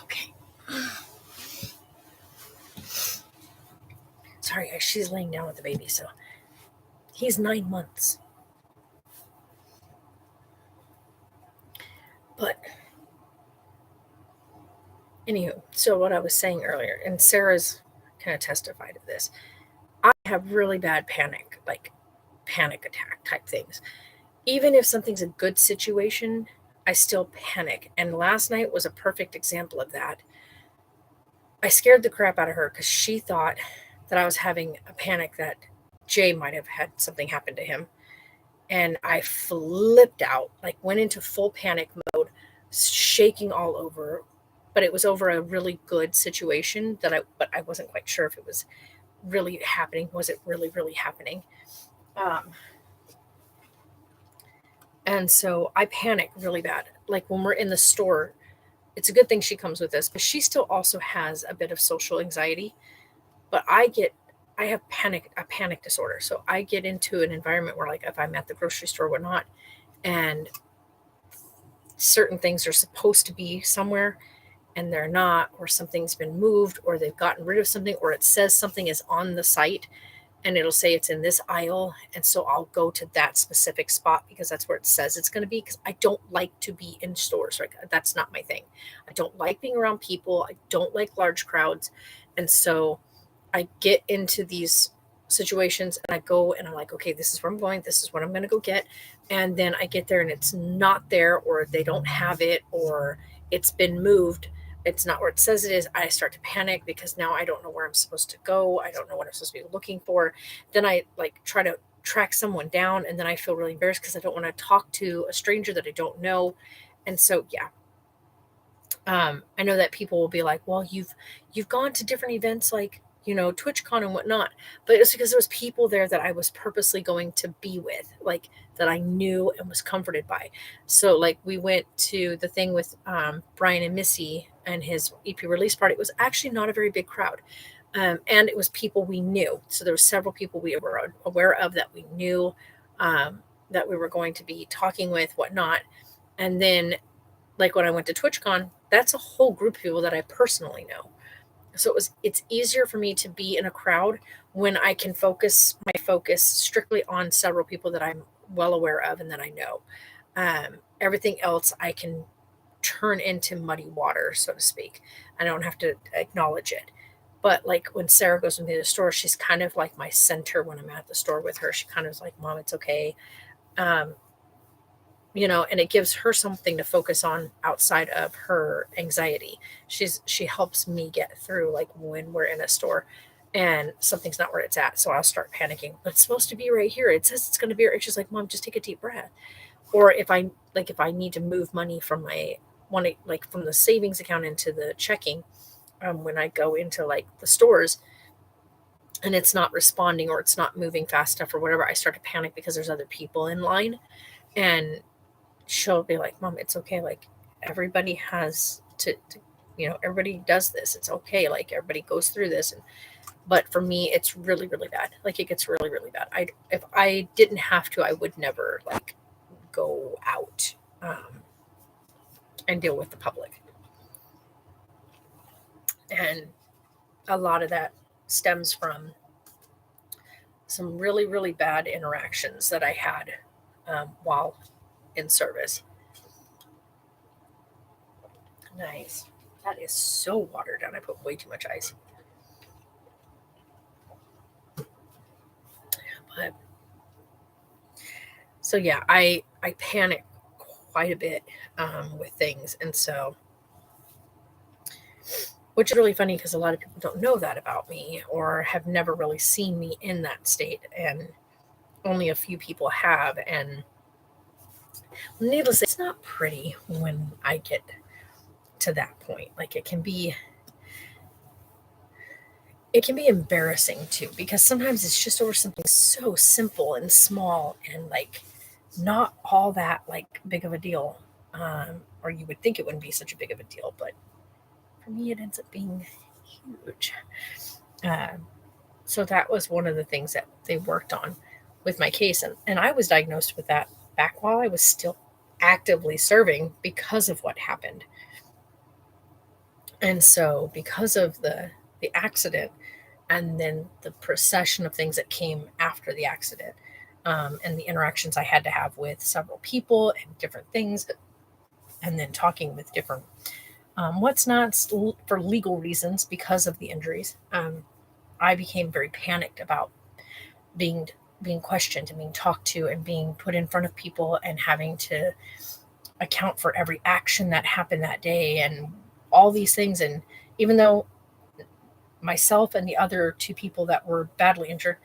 A: Okay. Sorry, guys. She's laying down with the baby, so he's 9 months. But anywho, so what I was saying earlier, and Sarah's kind of testified to this. I have really bad panic, like panic attack type things. Even if something's a good situation, I still panic. And last night was a perfect example of that. I scared the crap out of her because she thought that I was having a panic that Jay might have had something happen to him. And I flipped out, like went into full panic mode, shaking all over. But it was over a really good situation but I wasn't quite sure if it was really happening. Was it really happening? Um, and so I panic really bad. Like when we're in the store, it's a good thing she comes with us, but she still also has a bit of social anxiety. But I have a panic disorder. So I get into an environment where, like, if I'm at the grocery store or whatnot, and certain things are supposed to be somewhere and they're not, or something's been moved, or they've gotten rid of something, or it says something is on the site and it'll say it's in this aisle. And so I'll go to that specific spot because that's where it says it's going to be. Because I don't like to be in stores. Like, that's not my thing. I don't like being around people. I don't like large crowds. And so I get into these situations and I go and I'm like, okay, this is where I'm going. This is what I'm going to go get. And then I get there and it's not there, or they don't have it, or it's been moved. It's not where it says it is. I start to panic because now I don't know where I'm supposed to go. I don't know what I'm supposed to be looking for. Then I like try to track someone down, and then I feel really embarrassed because I don't want to talk to a stranger that I don't know. And so, yeah, I know that people will be like, well, you've gone to different events like TwitchCon and whatnot. But it's because there was people there that I was purposely going to be with, like that I knew and was comforted by. So like we went to the thing with Brian and Missy and his EP release party. It was actually not a very big crowd. And it was people we knew. So there were several people we were aware of that we knew, that we were going to be talking with, whatnot. And then, like when I went to TwitchCon, that's a whole group of people that I personally know. So it's easier for me to be in a crowd when I can focus my focus strictly on several people that I'm well aware of and that I know. Everything else I can turn into muddy water, so to speak. I don't have to acknowledge it. But like when Sarah goes with me to the store, she's kind of like my center when I'm at the store with her. She kind of is like, Mom, it's okay. Um, and it gives her something to focus on outside of her anxiety. She helps me get through, like when we're in a store and something's not where it's at. So I'll start panicking, but it's supposed to be right here. It says it's going to be right. She's like, Mom, just take a deep breath. Or if I need to move money from my one, like from the savings account into the checking, when I go into like the stores and it's not responding or it's not moving fast enough or whatever, I start to panic because there's other people in line. And she'll be like, Mom, it's okay. Like everybody has to everybody does this. It's okay. Like everybody goes through this. But for me, it's really, really bad. Like it gets really, really bad. If I didn't have to, I would never like go out, and deal with the public. And a lot of that stems from some really, really bad interactions that I had, while in service. Nice. That is so watered down. I put way too much ice. But so yeah, I panic quite a bit, with things, and so which is really funny because a lot of people don't know that about me or have never really seen me in that state, and only a few people have. And needless to say, it's not pretty when I get to that point. Like it can be embarrassing too, because sometimes it's just over something so simple and small and like not all that like big of a deal. Or you would think it wouldn't be such a big of a deal, but for me it ends up being huge. um, so that was one of the things that they worked on with my case, and I was diagnosed with that back while I was still actively serving because of what happened. And so because of the accident, and then the procession of things that came after the accident, and the interactions I had to have with several people and different things, and then talking with different, what's not for legal reasons because of the injuries. I became very panicked about being being questioned and being talked to and being put in front of people and having to account for every action that happened that day and all these things. And even though myself and the other two people that were badly injured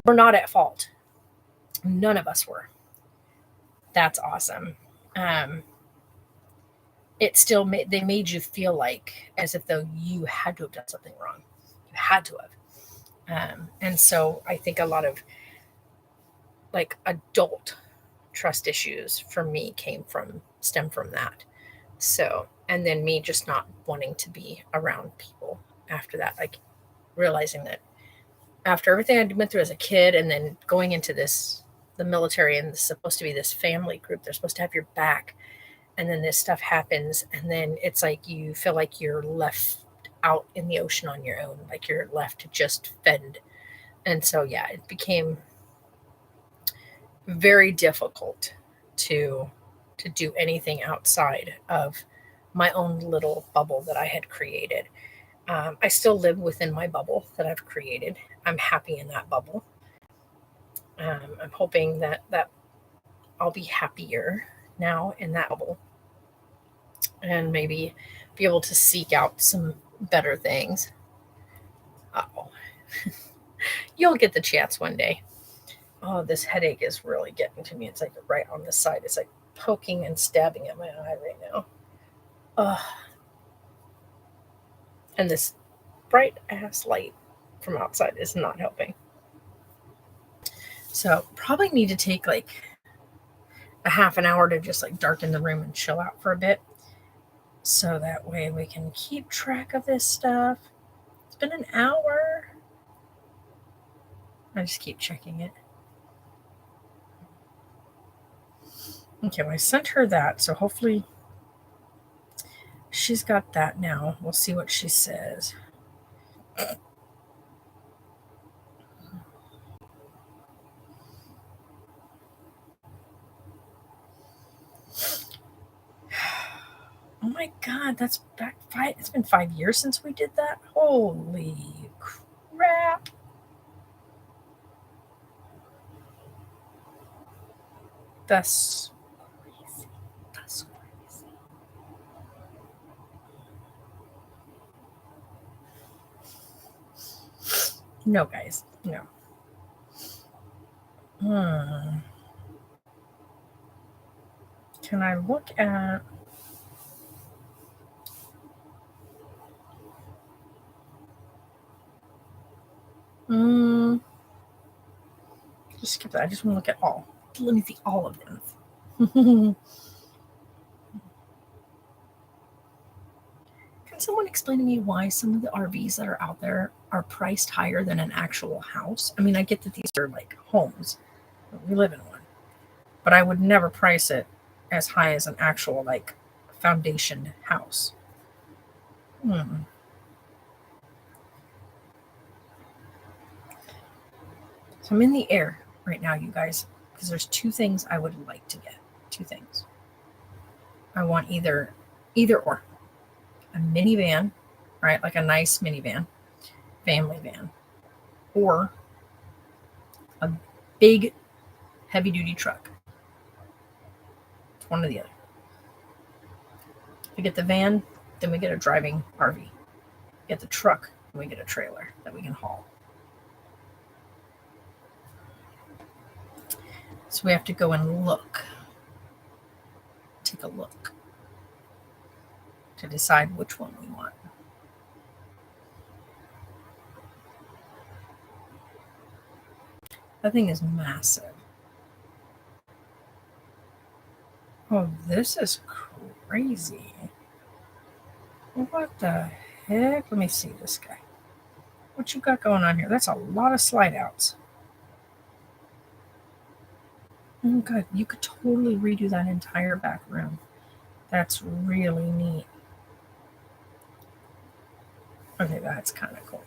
A: were not at fault, none of us were. That's awesome. Um, it still they made you feel like as if though you had to have done something wrong. You had to have. And so I think a lot of like adult trust issues for me stem from that. So, and then me just not wanting to be around people after that, like realizing that after everything I went through as a kid and then going into the military, and it's supposed to be this family group, they're supposed to have your back, and then this stuff happens, and then it's like you feel like you're left out in the ocean on your own, like you're left to just fend. And so yeah, it became very difficult to do anything outside of my own little bubble that I had created. I still live within my bubble that I've created. I'm happy in that bubble. I'm hoping that I'll be happier now in that bubble, and maybe be able to seek out some better things. Oh, you'll get the chance one day. Oh, this headache is really getting to me. It's like right on the side. It's like poking and stabbing at my eye right now. Oh, and this bright ass light. from outside is not helping. So probably need to take like a half an hour to just like darken the room and chill out for a bit. So that way we can keep track of this stuff. It's been an hour. I just keep checking it. Okay, well, I sent her that, so hopefully she's got that now. We'll see what she says. Oh my God, that's back it's been 5 years since we did that. Holy crap. That's crazy. That's crazy. No, guys, no. Can I look at... Just skip that. I just want to look at all. Let me see all of them. Can someone explain to me why some of the RVs that are out there are priced higher than an actual house? I mean, I get that these are like homes. We live in one. But I would never price it as high as an actual like foundation house. So I'm in the air right now, you guys, because there's two things I would like to get. Two things. I want either or. A minivan, right? Like a nice minivan, family van, or a big heavy duty truck. It's one or the other. We get the van, then we get a driving RV. Get the truck, and we get a trailer that we can haul. So we have to go and look. Take a look to decide which one we want. That thing is massive. Oh, this is crazy. What the heck? Let me see this guy. What you got going on here? That's a lot of slide outs. Oh, good. You could totally redo that entire back room. That's really neat. Okay, that's kind of cool.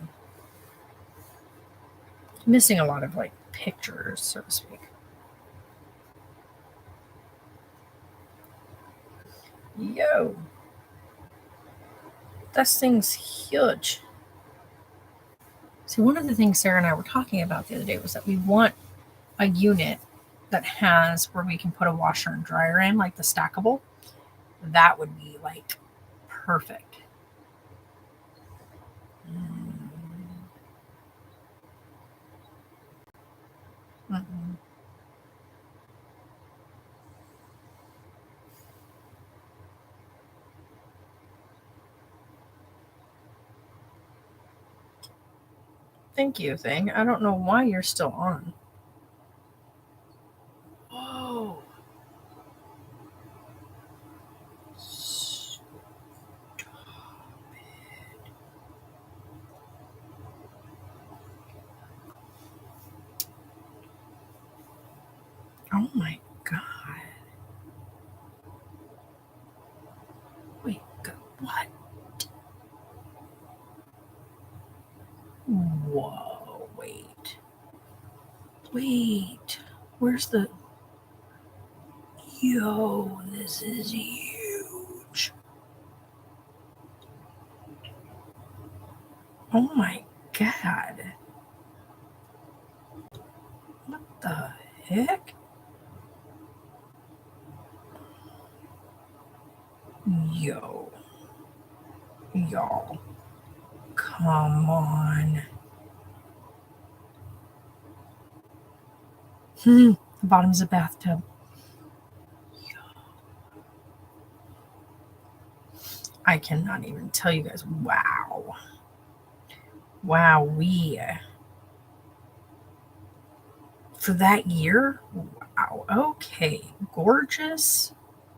A: Missing a lot of like pictures, so to speak. Yo, that thing's huge. See, one of the things Sarah and I were talking about the other day was that we want a unit that has where we can put a washer and dryer in, like the stackable. That would be like perfect. Thank you, thing. I don't know why you're still on. Whoa. Stop it. Oh my God. Wait, what? Whoa, wait. Wait. Where's the... Yo, this is huge. Oh my God. What the heck? Yo. Y'all. Come on. The bottom's a bathtub. I cannot even tell you guys. Wow. Wow, for that year? Wow, okay. Gorgeous.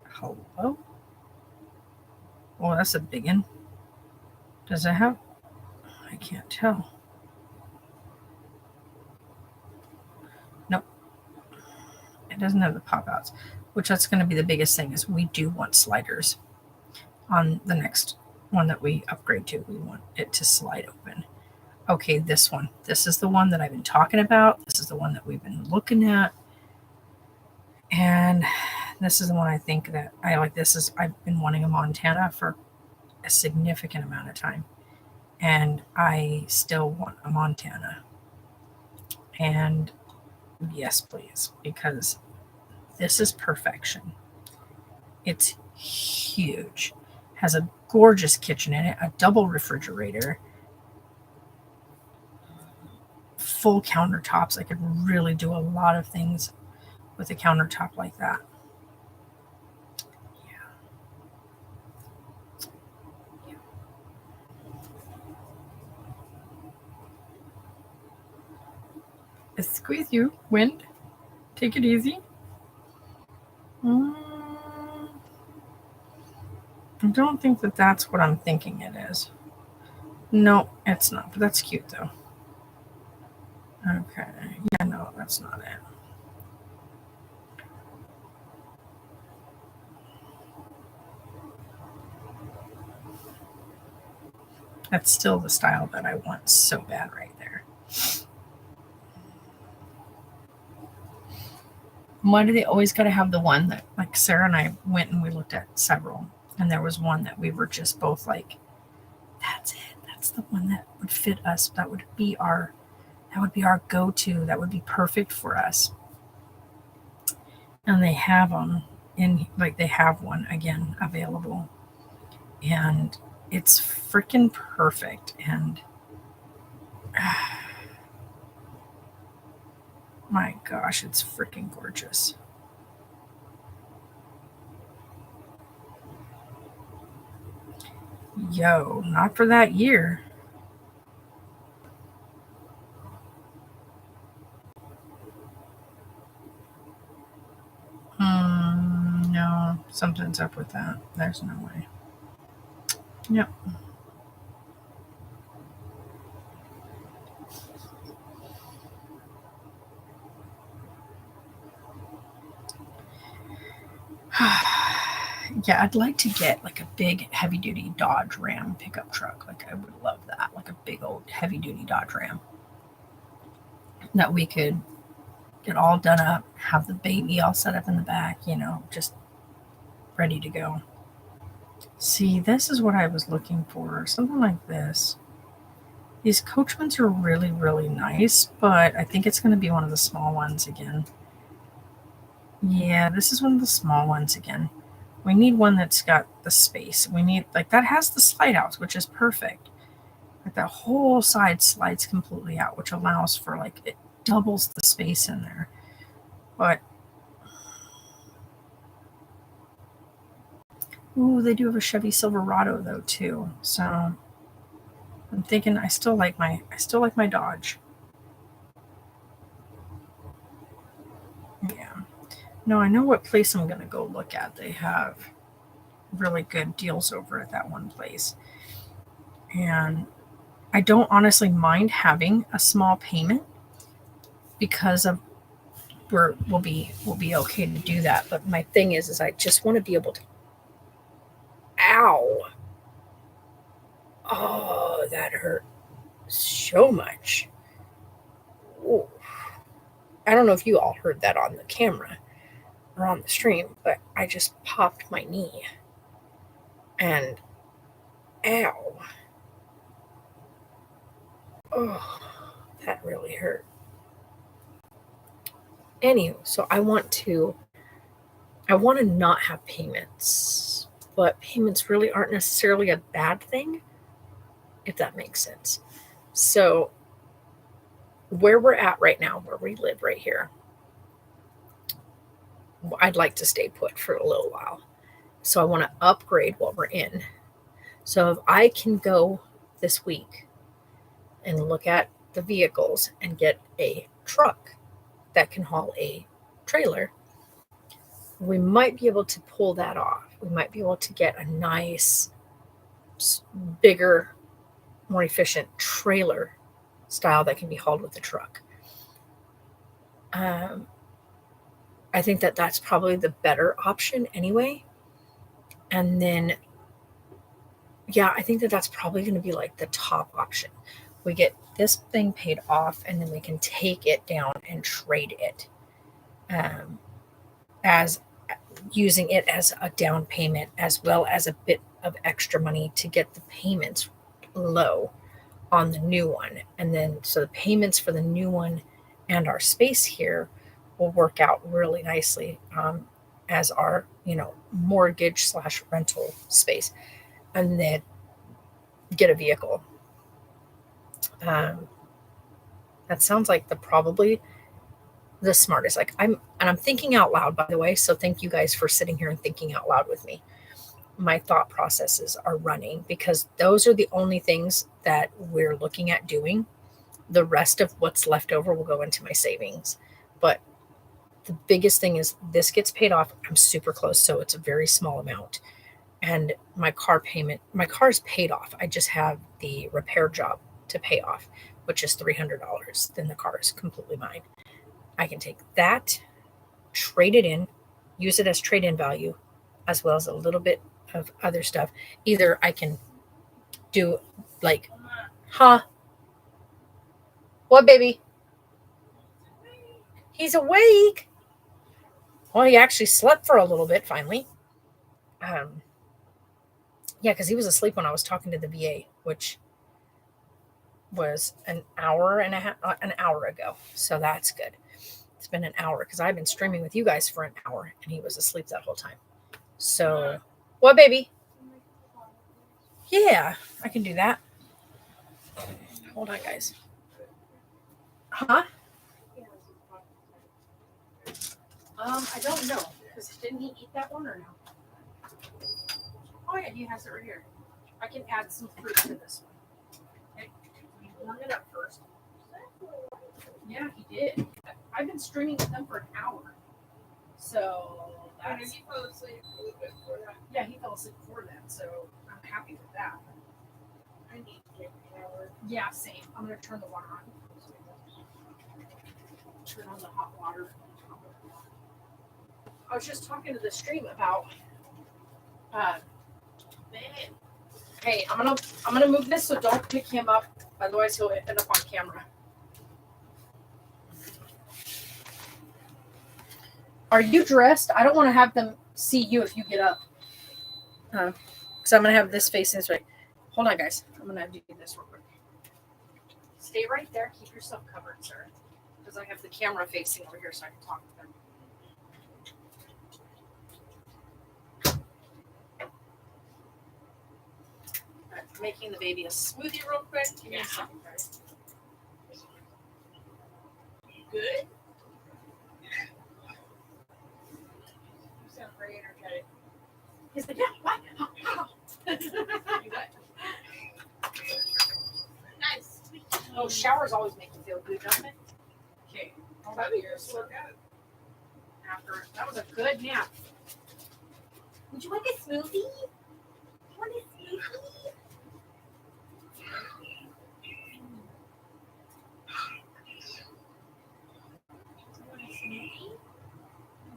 A: Hello? Well, that's a big one. Does it have? I can't tell. Nope, it doesn't have the pop outs, which that's going to be the biggest thing is we do want sliders on the next one that we upgrade to. We want it to slide open. Okay, this one. This is the one that I've been talking about. This is the one that we've been looking at. And this is the one I think that I like. I've been wanting a Montana for a significant amount of time. And I still want a Montana. And yes, please, because this is perfection. It's huge. Has a gorgeous kitchen in it, a double refrigerator, full countertops. I could really do a lot of things with a countertop like that. Yeah. Squeeze you, wind. Take it easy. I don't think that that's what I'm thinking it is. No, it's not, but that's cute though. Okay. Yeah, no, that's not it. That's still the style that I want so bad right there. Why do they always got to have the one that, like, Sarah and I went and we looked at several, and there was one that we were just both like, that's it. That's the one that would fit us. That would be our go-to. That would be perfect for us. And they have them they have one again available, and it's freaking perfect. And my gosh, it's freaking gorgeous. Yo, not for that year. No, something's up with that. There's no way. Yep. Yeah, I'd like to get like a big heavy duty Dodge Ram pickup truck. Like, I would love that. Like a big old heavy duty Dodge Ram that we could get all done up, have the baby all set up in the back, just ready to go. See, this is what I was looking for. Something like this. These Coachmans are really, really nice, but I think it's going to be one of the small ones again. Yeah, this is one of the small ones again. We need one that's got the space. We need, like, that has the slide outs, which is perfect. Like, that whole side slides completely out, which allows for, like, it doubles the space in there. But, ooh, they do have a Chevy Silverado though too. So I'm thinking I still like my Dodge. Yeah. No, I know what place I'm gonna go look at. They have really good deals over at that one place. And I don't honestly mind having a small payment because of we'll be okay to do that. But my thing is I just want to be able to. Ow! Oh, that hurt so much. Ooh. I don't know if you all heard that on the camera or on the stream, but I just popped my knee. And ow. Oh, that really hurt. Anyway, so I want to not have payments, but payments really aren't necessarily a bad thing, if that makes sense. So where we're at right now, where we live right here, I'd like to stay put for a little while. So I want to upgrade what we're in. So if I can go this week and look at the vehicles and get a truck that can haul a trailer, we might be able to pull that off. We might be able to get a nice, bigger, more efficient trailer style that can be hauled with the truck. I think that that's probably the better option anyway. And then, yeah, I think that that's probably going to be like the top option. We get this thing paid off, and then we can take it down and trade it, as using it as a down payment, as well as a bit of extra money to get the payments low on the new one. And then, so the payments for the new one and our space here will work out really nicely, as our, mortgage / rental space, and then get a vehicle. That sounds like probably the smartest. Like, I'm thinking out loud, by the way. So thank you guys for sitting here and thinking out loud with me. My thought processes are running because those are the only things that we're looking at doing. The rest of what's left over will go into my savings. But the biggest thing is this gets paid off. I'm super close, so it's a very small amount. And my car is paid off. I just have the repair job to pay off, which is $300. Then the car is completely mine. I can take that, trade it in, use it as trade-in value, as well as a little bit of other stuff. Either I can do like, what, baby? He's awake. Well, he actually slept for a little bit finally. Yeah, because he was asleep when I was talking to the VA, which was an hour ago. So that's good. It's been an hour because I've been streaming with you guys for an hour, and he was asleep that whole time. So, what, baby? Yeah, I can do that. Hold on, guys. Huh? I don't know. Because didn't he eat that one or no? Oh yeah, he has it right here. I can add some fruit to this one. Okay. Warm it up first. Yeah, he did. I've been streaming with him for an hour. So that's... he fell asleep a little bit before that. Yeah, he fell asleep before that. So I'm happy with that. I need to get a shower. Yeah, same. I'm gonna turn the water on. Turn on the hot water. I was just talking to the stream about hey, I'm gonna move this, so don't pick him up, otherwise he'll end up on camera. Are you dressed? I don't want to have them see you if you get up. Because I'm gonna have this facing this way. Hold on, guys. I'm gonna do this real quick. Stay right there. Keep yourself covered, sir. Because I have the camera facing over here, so I can talk with them. Making the baby a smoothie real quick. Give me a second, guys. Good? You sound very energetic. He's like, yeah, what? Nice. Oh, showers always make you feel good, don't it? Okay. After that was a good nap. Would you like a smoothie? You want a smoothie?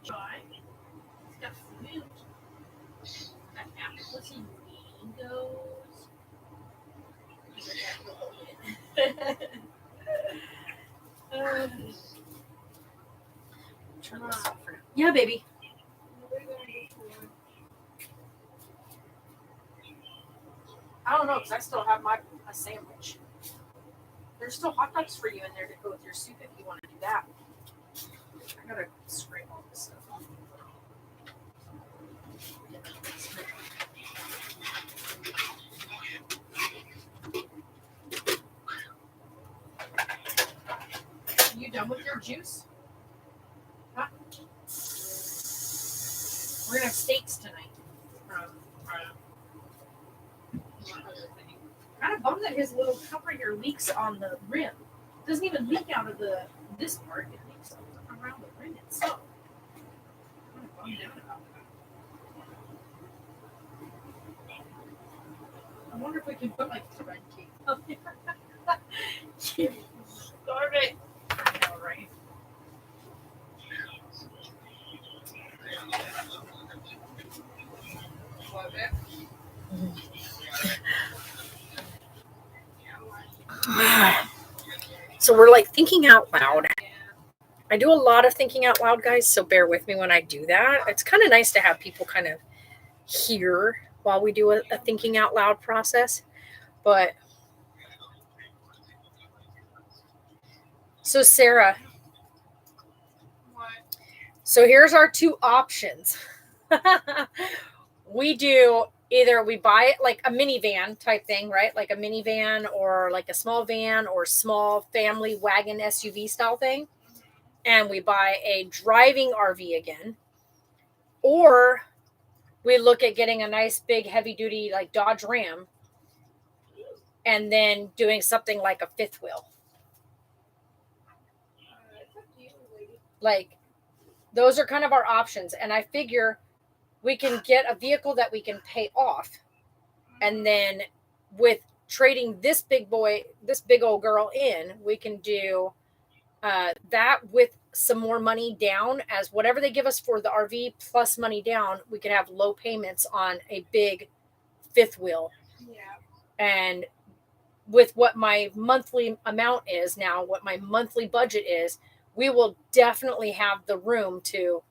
A: Try. It's got fruit. Got apples and mangoes. Turn this off for now. Yeah, baby. I don't know, because I still have a sandwich. There's still hot dogs for you in there to go with your soup if you want to do that. I gotta scrape all this stuff off. You done with your juice? Huh? We're gonna have steaks tonight from other thing. Kind of bummed that his little cover here leaks on the rim. It doesn't even leak out of this part. It leaks around the rim itself. I'm kind of bummed out about that. I wonder if we can put like thread tape up there. Darn it. I know, right? Love it. So we're like thinking out loud. I do a lot of thinking out loud, guys, so bear with me when I do that. It's kind of nice to have people kind of hear while we do a thinking out loud process. But so Sarah, so here's our two options. We do either we buy it like a minivan type thing, right? Like a minivan or like a small van or small family wagon SUV style thing. And we buy a driving RV again. Or we look at getting a nice big heavy duty like Dodge Ram and then doing something like a fifth wheel. Like those are kind of our options. And I figure we can get a vehicle that we can pay off. And then with trading this big old girl in, we can do that with some more money down as whatever they give us for the RV plus money down. We could have low payments on a big fifth wheel. Yeah. And with what my monthly amount is now, what my monthly budget is, we will definitely have the room to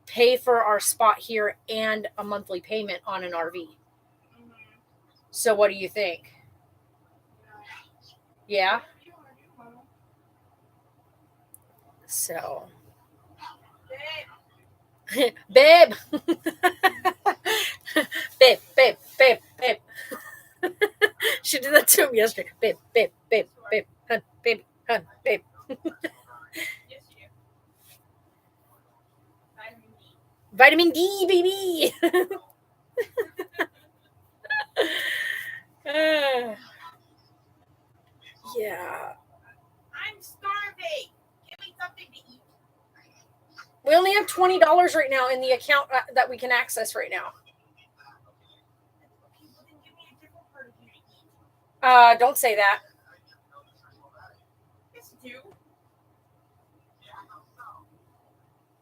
A: pay for our spot here and a monthly payment on an RV. Mm-hmm. So what do you think? Yeah? So. Babe. Babe. Babe. She did that to him yesterday. Babe. Hun, baby, hun, babe. Vitamin D, baby. Yeah. I'm starving. Give me something to eat. We only have $20 right now in the account that we can access right now. Don't say that. Yes, you do.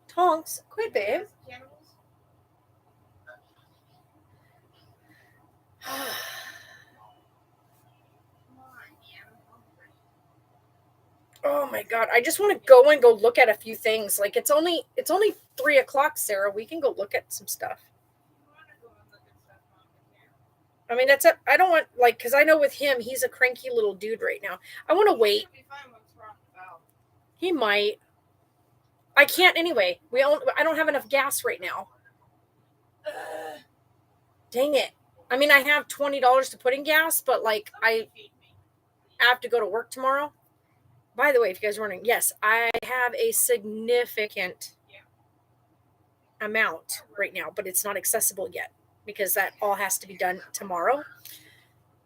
A: Tonks, quit, babe. Oh my God. I just want to go look at a few things. Like it's only 3:00, Sarah. We can go look at some stuff. I mean, that's it. I don't want because I know with him, he's a cranky little dude right now. I want to wait. He might. I can't anyway. I don't have enough gas right now. Dang it. I mean, I have $20 to put in gas, but I have to go to work tomorrow. By the way, if you guys are wondering, yes, I have a significant amount right now, but it's not accessible yet because that all has to be done tomorrow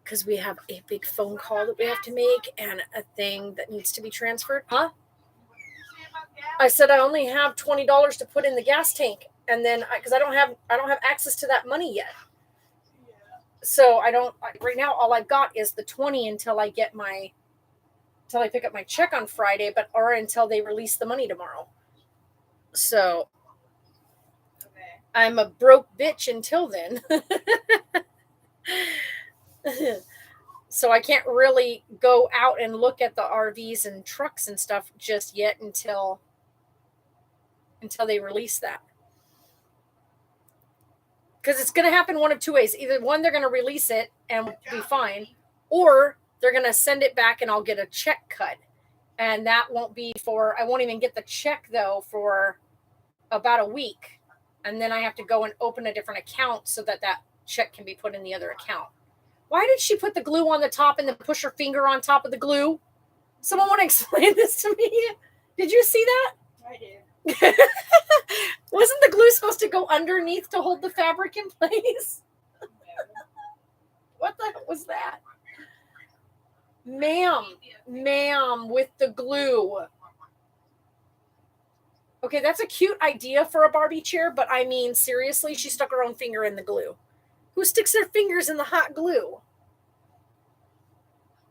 A: because we have a big phone call that we have to make and a thing that needs to be transferred. Huh? I said I only have $20 to put in the gas tank, and then because I don't have access to that money yet. So right now all I've got is the 20 until I pick up my check on Friday, or until they release the money tomorrow. So I'm a broke bitch until then. So I can't really go out and look at the RVs and trucks and stuff just yet until they release that. Because it's going to happen one of two ways. Either one, they're going to release it and be fine, or they're going to send it back and I'll get a check cut. And that won't be I won't even get the check though for about a week. And then I have to go and open a different account so that check can be put in the other account. Why did she put the glue on the top and then push her finger on top of the glue? Someone want to explain this to me? Did you see that? I did. Wasn't the glue supposed to go underneath to hold the fabric in place? What the hell was that? Ma'am, with the glue. Okay, that's a cute idea for a Barbie chair, but I mean, seriously, she stuck her own finger in the glue. Who sticks their fingers in the hot glue?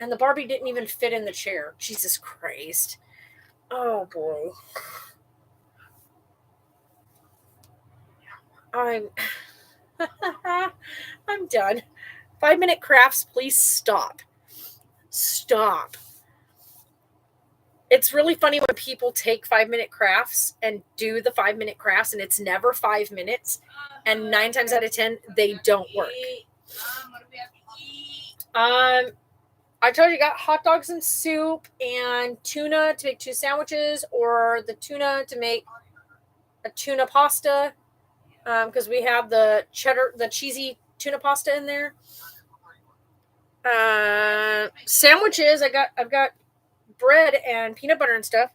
A: And the Barbie didn't even fit in the chair. Jesus Christ. Oh, boy. I'm done. 5-minute crafts, please stop. Stop. It's really funny when people take 5-minute crafts and do the 5-minute crafts, and it's never 5 minutes. And 9 times out of 10, they don't work. I told you, got hot dogs and soup and tuna to make 2 sandwiches, or the tuna to make a tuna pasta, because we have the cheesy tuna pasta in there. Sandwiches, I've got bread and peanut butter and stuff.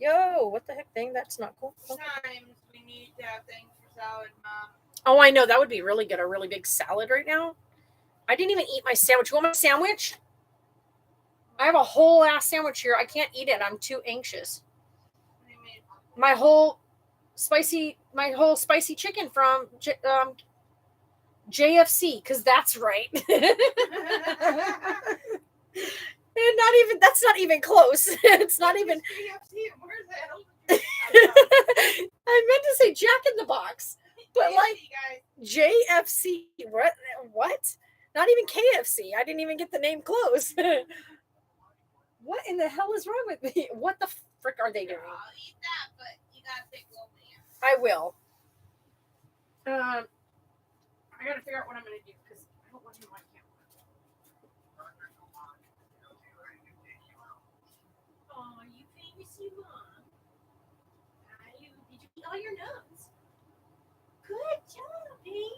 A: Yo, what the heck thing? That's not cool.
B: Sometimes we need to have things for salad, Mom.
A: Oh, I know. That would be really good. A really big salad right now. I didn't even eat my sandwich. You want my sandwich? I have a whole ass sandwich here. I can't eat it. I'm too anxious. My whole spicy chicken from JFC, because that's right. And that's not even close. It's not even. I meant to say Jack in the Box, but like JFC. What? Not even KFC. I didn't even get the name close. What in the hell is wrong with me? What the frick are they doing?
B: I'll eat that, but you gotta take a little bit.
A: I will. I gotta figure out what I'm gonna do, because I don't want him on camera. Oh, you famous, you mom. Did you eat all your nuts? Good job, baby.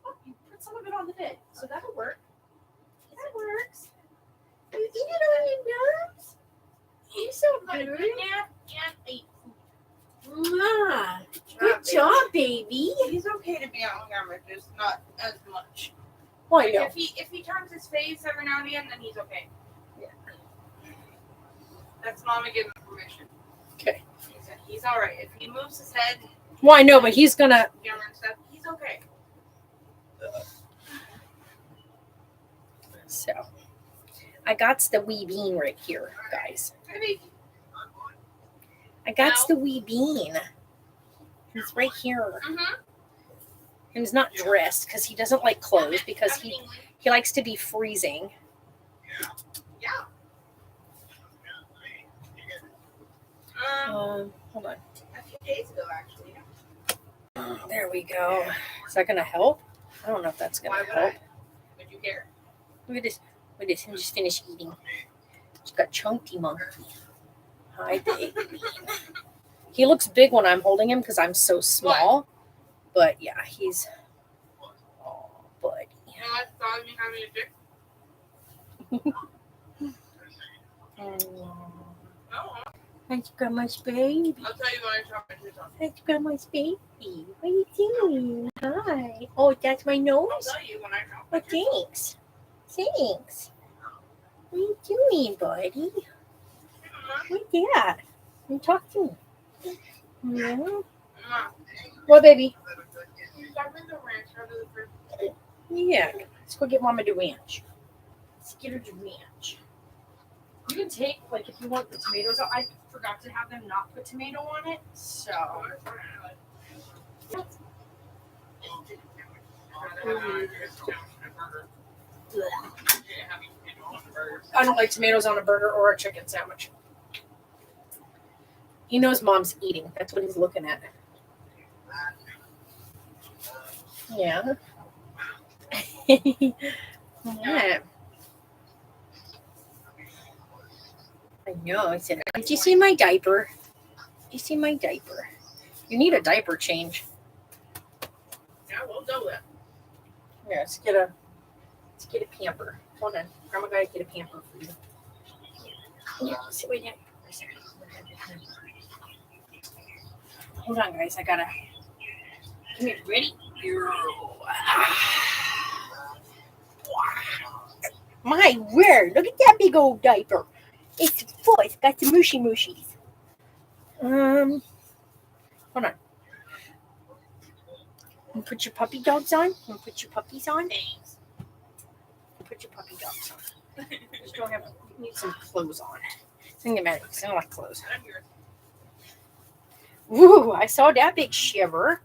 A: Oh, you put some of it on the bed, so that'll work. That works. You eat it on your nuts? You're so good.
B: And ate
A: food. Good job, baby.
B: He's okay to be on camera, just not as much.
A: Well, I know.
B: If he turns his face every now and again, then he's okay.
A: Yeah.
B: That's Mama giving him permission.
A: Okay.
B: He's all right. If he moves his head.
A: Well, I know, but he's gonna.
B: Camera and stuff. He's okay.
A: So, I got the wee bean right here, guys. I got the wee bean. He's right here.
B: Mm-hmm.
A: And he's not dressed because he doesn't like clothes, because he likes to be freezing.
B: Yeah.
A: Hold on.
B: A few days ago, actually.
A: There we go. Is that gonna help? I don't know if that's gonna help.
B: Would you care?
A: Look at this. I'm just finished eating. She's got chunky monkey. Hi, baby. He looks big when I'm holding him because I'm so small. But yeah, he's. Oh, buddy.
B: You know what? Thought me having a dick.
A: Thanks, Grandma's baby.
B: I'll tell you when I shop my shoes on.
A: Thanks, Grandma's baby. What are you doing? Hi. Oh, that's my nose?
B: I'll tell you when I shop
A: Oh, thanks. Thanks. What are you doing, buddy? What's that? You talk to me. Yeah. What, baby? Yeah. Let's go get Mama the ranch. Let's get her the ranch. You can take, like, if you want the tomatoes out. I forgot to have them not put tomato on it, so. I don't like tomatoes on a burger or a chicken sandwich. He knows Mom's eating. That's what he's looking at. Yeah. Yeah. I know. I said, did you see my diaper? Did you see my diaper? You need a diaper change.
B: Yeah, we'll do it.
A: Yeah, let's get a pamper. Hold on. Grandma gotta get a pamper for you. Yeah, sit right down. Hold on, guys. I gotta. Come here. Ready?
C: My word, look at that big old diaper. It's full. It's got some mushies. Hold on. You put your puppy dogs on? You put your puppies on?
B: Thanks.
C: Put your puppy dogs on. Just don't have, you need some clothes on. Doesn't get mad because I don't like clothes.
B: I'm yours.
C: Woo, I saw that big shiver.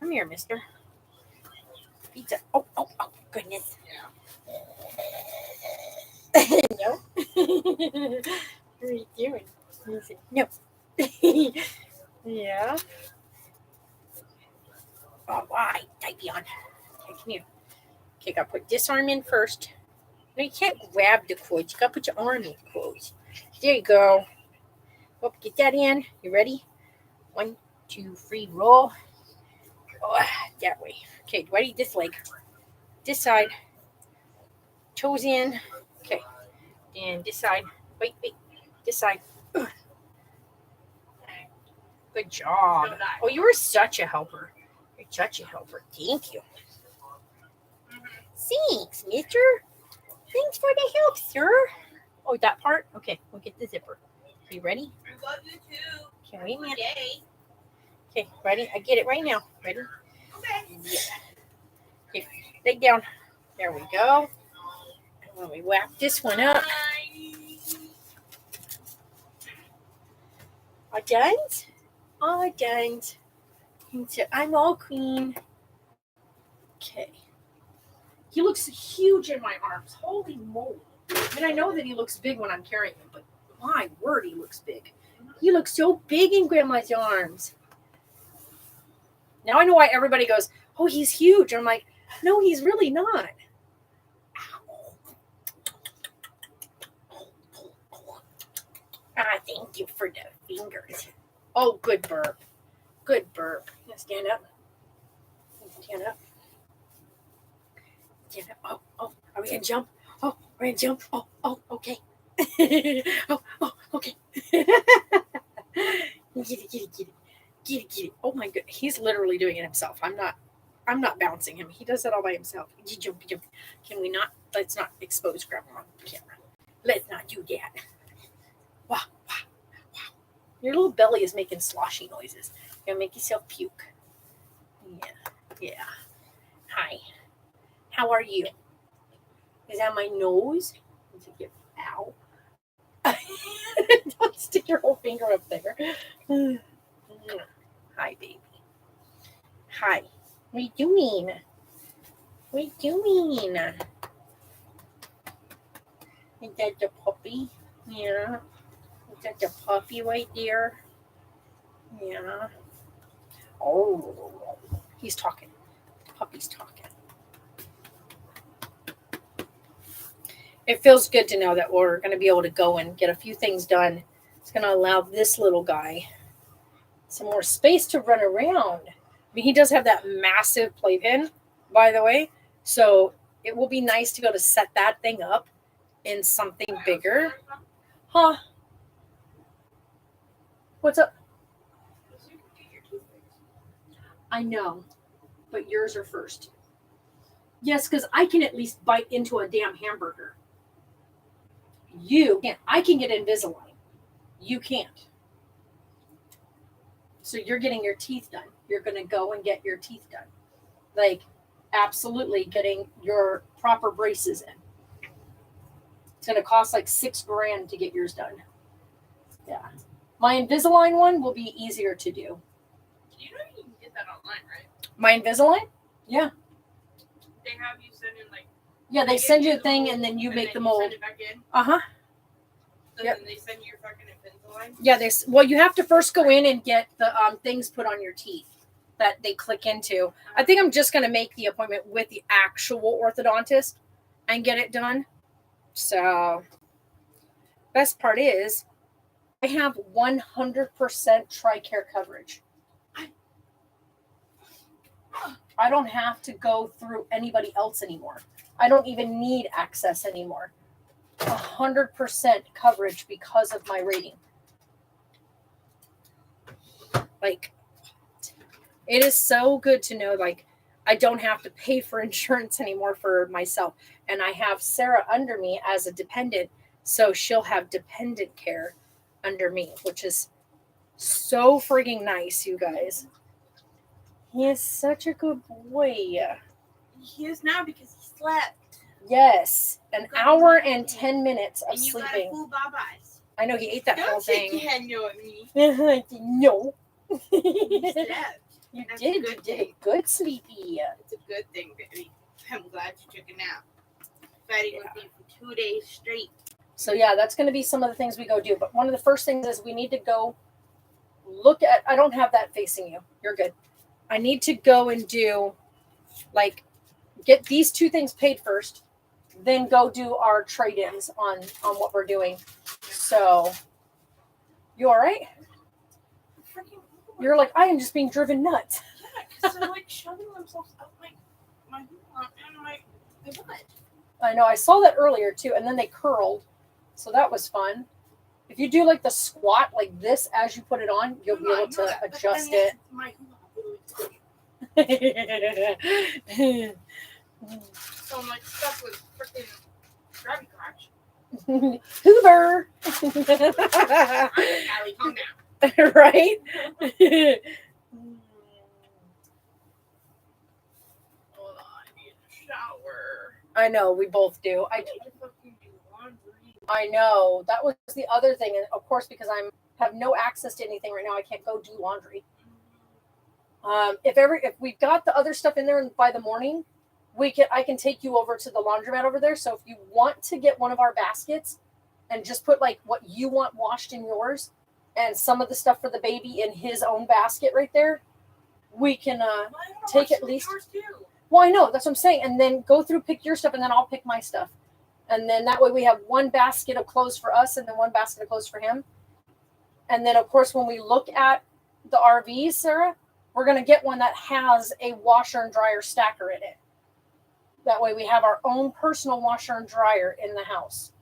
C: Come here, mister. Pizza. Oh, goodness. No. What are you doing? No. Yeah. All right, tight on. Okay, come here. Okay, gotta put this arm in first. No, you can't grab the quotes. You gotta put your arm in the quotes. There you go. Oh, get that in. You ready? 1, 2, 3, roll. Oh, that way. Okay, ready? This leg. This side. Toes in. Okay. And this side. Wait. This side. Ugh. Good job. Oh, you were such a helper. You're such a helper. Thank you. Thanks, mister. Thanks for the help, sir. Oh, that part? Okay, we'll get the zipper. You ready?
B: I love you too.
C: Okay, wait a minute.
B: Yay.
C: Okay, ready? I get it right now. Ready?
B: Okay.
C: Yeah. Okay, leg down. There we go. And when we wrap this one up. All done? All done. So I'm all clean. Okay. He looks huge in my arms. Holy moly. I mean, I know that he looks big when I'm carrying him, but my word, he looks big. He looks so big in Grandma's arms. Now I know why everybody goes, oh, he's huge. I'm like, no, he's really not. Ah, thank you for the fingers. Oh, good burp. Good burp. Now stand up. Stand up. Stand up. Oh, are we gonna jump? Oh, we're gonna jump. Oh, okay. oh, okay. Get it. Oh my god, he's literally doing it himself. I'm not bouncing him. He does it all by himself. Jump. Can we not? Let's not expose Grandma on camera. Let's not do that. Wow. Your little belly is making sloshy noises. You're gonna make yourself puke. Yeah. Hi. How are you? Is that my nose? Ow. Don't stick your whole finger up there. Hi, baby. Hi. What are you doing? Is that the puppy? Yeah. Is that the puppy right there? Yeah. Oh. He's talking. The puppy's talking. It feels good to know that we're going to be able to go and get a few things done. It's going to allow this little guy some more space to run around. I mean, he does have that massive playpen, by the way. So it will be nice to go to set that thing up in something bigger. Huh? What's up? I know, but yours are first. Yes, because I can at least bite into a damn hamburger. You can't. I can get Invisalign. You can't. So you're getting your teeth done. You're going to go and get your teeth done. Like, absolutely getting your proper braces in. It's going to cost like $6,000 to get yours done. Yeah. My Invisalign one will be easier to do.
B: You know you can get that online, right?
C: My Invisalign? Yeah.
B: They have you send in like.
C: Yeah, they send you a thing and then you make the mold.
B: Send it back in.
C: Uh-huh.
B: So
C: Yep.
B: then they send you your fucking Invisalign.
C: Yeah, well, you have to first go in and get the things put on your teeth that they click into. I think I'm just going to make the appointment with the actual orthodontist and get it done. So, best part is I have 100% TRICARE coverage. I don't have to go through anybody else anymore. I don't even need access anymore. 100% coverage because of my rating. Like, it is so good to know, like, I don't have to pay for insurance anymore for myself. And I have Sarah under me as a dependent. So she'll have dependent care under me, which is so frigging nice, you guys. He is such a good boy.
D: He is now because he slept.
C: Yes. An hour and 10 minutes of
D: And you got a
C: sleeping.
D: full Popeyes.
C: I know he ate that whole
D: Don't shake
C: thing.
D: your head no at me.
C: No.
D: You slept.
C: You
D: That's
C: did.
D: a
C: You
D: good
C: did.
D: thing.
C: Good sleepy.
D: It's a good thing, baby. I'm glad you took a nap. Fighting with me for 2 days straight.
C: So yeah, that's going to be some of the things we go do. But one of the first things is we need to go look at. I don't have that facing you. You're good. I need to go and do, like, get these two things paid first, then go do our trade-ins on what we're doing. So, you all right?
D: Freaking
C: You're like, I am just being driven nuts.
D: yeah, because they're like shoving themselves up my hoo-ha and my butt.
C: I know. I saw that earlier too, and then they curled, so that was fun. If you do like the squat like this as you put it on, you'll be able to adjust it.
D: My hoo-ha so much stuff with freaking Gravity Crash.
C: Hoover.
D: Allie, calm down.
C: Right?
D: Hold on, I need a shower.
C: I know, we both do.
D: I need to fucking do laundry.
C: I know. That was the other thing. And of course, because I have no access to anything right now, I can't go do laundry. If we've got the other stuff in there by the morning, I can take you over to the laundromat over there. So if you want to get one of our baskets and just put like what you want washed in yours and some of the stuff for the baby in his own basket right there, we can take at least.
D: Yours too.
C: Well, I know, that's what I'm saying. And then go through, pick your stuff, and then I'll pick my stuff. And then that way we have one basket of clothes for us and then one basket of clothes for him. And then, of course, when we look at the RVs, Sarah, we're going to get one that has a washer and dryer stacker in it. That way we have our own personal washer and dryer in the house.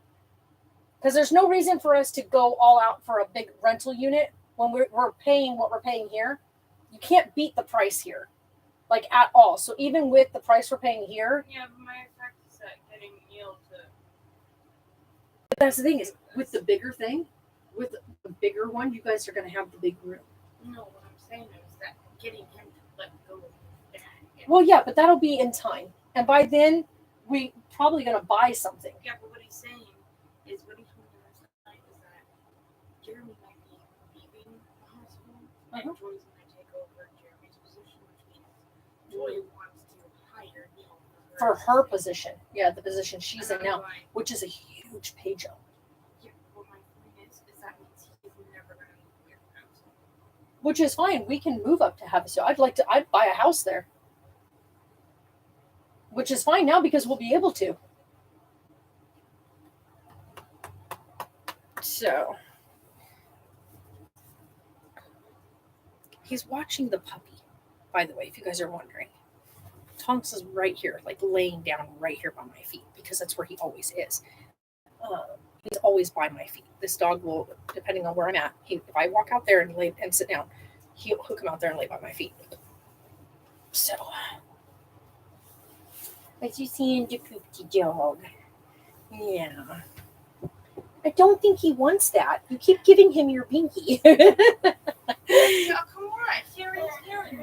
C: Because there's no reason for us to go all out for a big rental unit when we're paying what we're paying here. You can't beat the price here, like at all. So even with the price we're paying here.
D: Yeah, but my practice at getting Neil to.
C: But that's the thing is, with the bigger thing, with the bigger one, you guys are going to have the big room.
D: No, what I'm saying is that getting him to let go of that.
C: Well, yeah, but that'll be in time. And by then, we probably going to buy something.
D: Yeah, but what he's saying is what he told me last night is that Jeremy might be leaving the hospital and Joy's going to take over Jeremy's position, which means Joy wants to hire Neil
C: For her position. Yeah, the position she's in
D: And
C: now,
D: I'm like,
C: which is a huge pay jump.
D: yeah, well, my point is that means he's never going to leave your house.
C: Which is fine. We can move up to Havasu. I'd buy a house there. Which is fine now because we'll be able to. So. He's watching the puppy, by the way, if you guys are wondering. Tonks is right here, like laying down right here by my feet because that's where he always is. He's always by my feet. This dog will, depending on where I'm at, if I walk out there and sit down, he'll come out there and lay by my feet. So, what you seeing, the poopy dog? Yeah. I don't think he wants that. You keep giving him your binky.
D: Yeah, come on, sharing.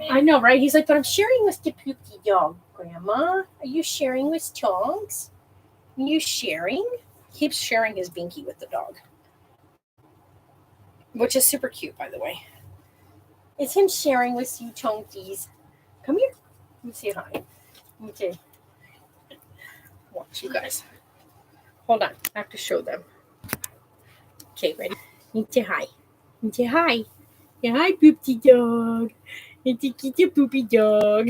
C: I know, right? He's like, but I'm sharing with the poopy dog, Grandma. Are you sharing with Tonks? Are you sharing? He keeps sharing his binky with the dog. Which is super cute, by the way. It's him sharing with you, Tonkies. Come here. Let me say hi. Okay. Watch, you guys. Hold on. I have to show them. Okay, ready? Say hi. Say hi. Say hi, poopy dog. It's a poopy dog.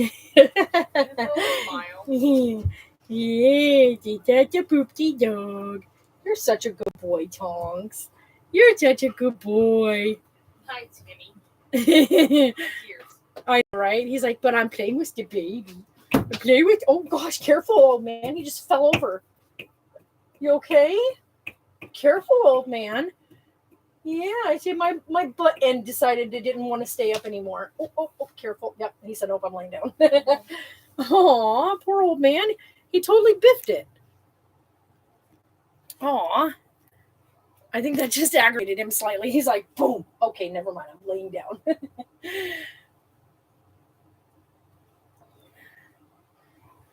C: Yeah, that's a poopy dog. You're such a good boy, Tonks. You're such a good boy.
D: Hi, Timmy.
C: I
D: Cheers.
C: know, right? He's like, but I'm playing with the baby. Play with. Oh gosh, careful, old man. He just fell over. You okay? Careful, old man. Yeah, I see my butt end decided it didn't want to stay up anymore. Oh, careful. Yep. He said, nope, I'm laying down. Aw, poor old man. He totally biffed it. Aw. I think that just aggravated him slightly. He's like, boom. Okay, never mind. I'm laying down.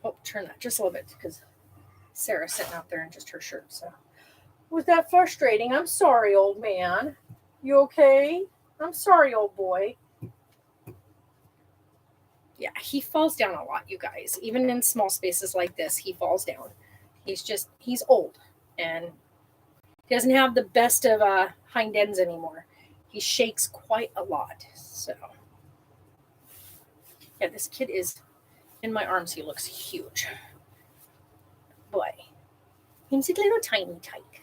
C: Oh, turn that just a little bit because Sarah's sitting out there in just her shirt. So, was that frustrating? I'm sorry, old man. You okay? I'm sorry, old boy. Yeah, he falls down a lot, you guys. Even in small spaces like this, he falls down. He's old and he doesn't have the best of hind ends anymore. He shakes quite a lot. So, yeah, this kid is in my arms. He looks huge. Boy, he's a little tiny tyke.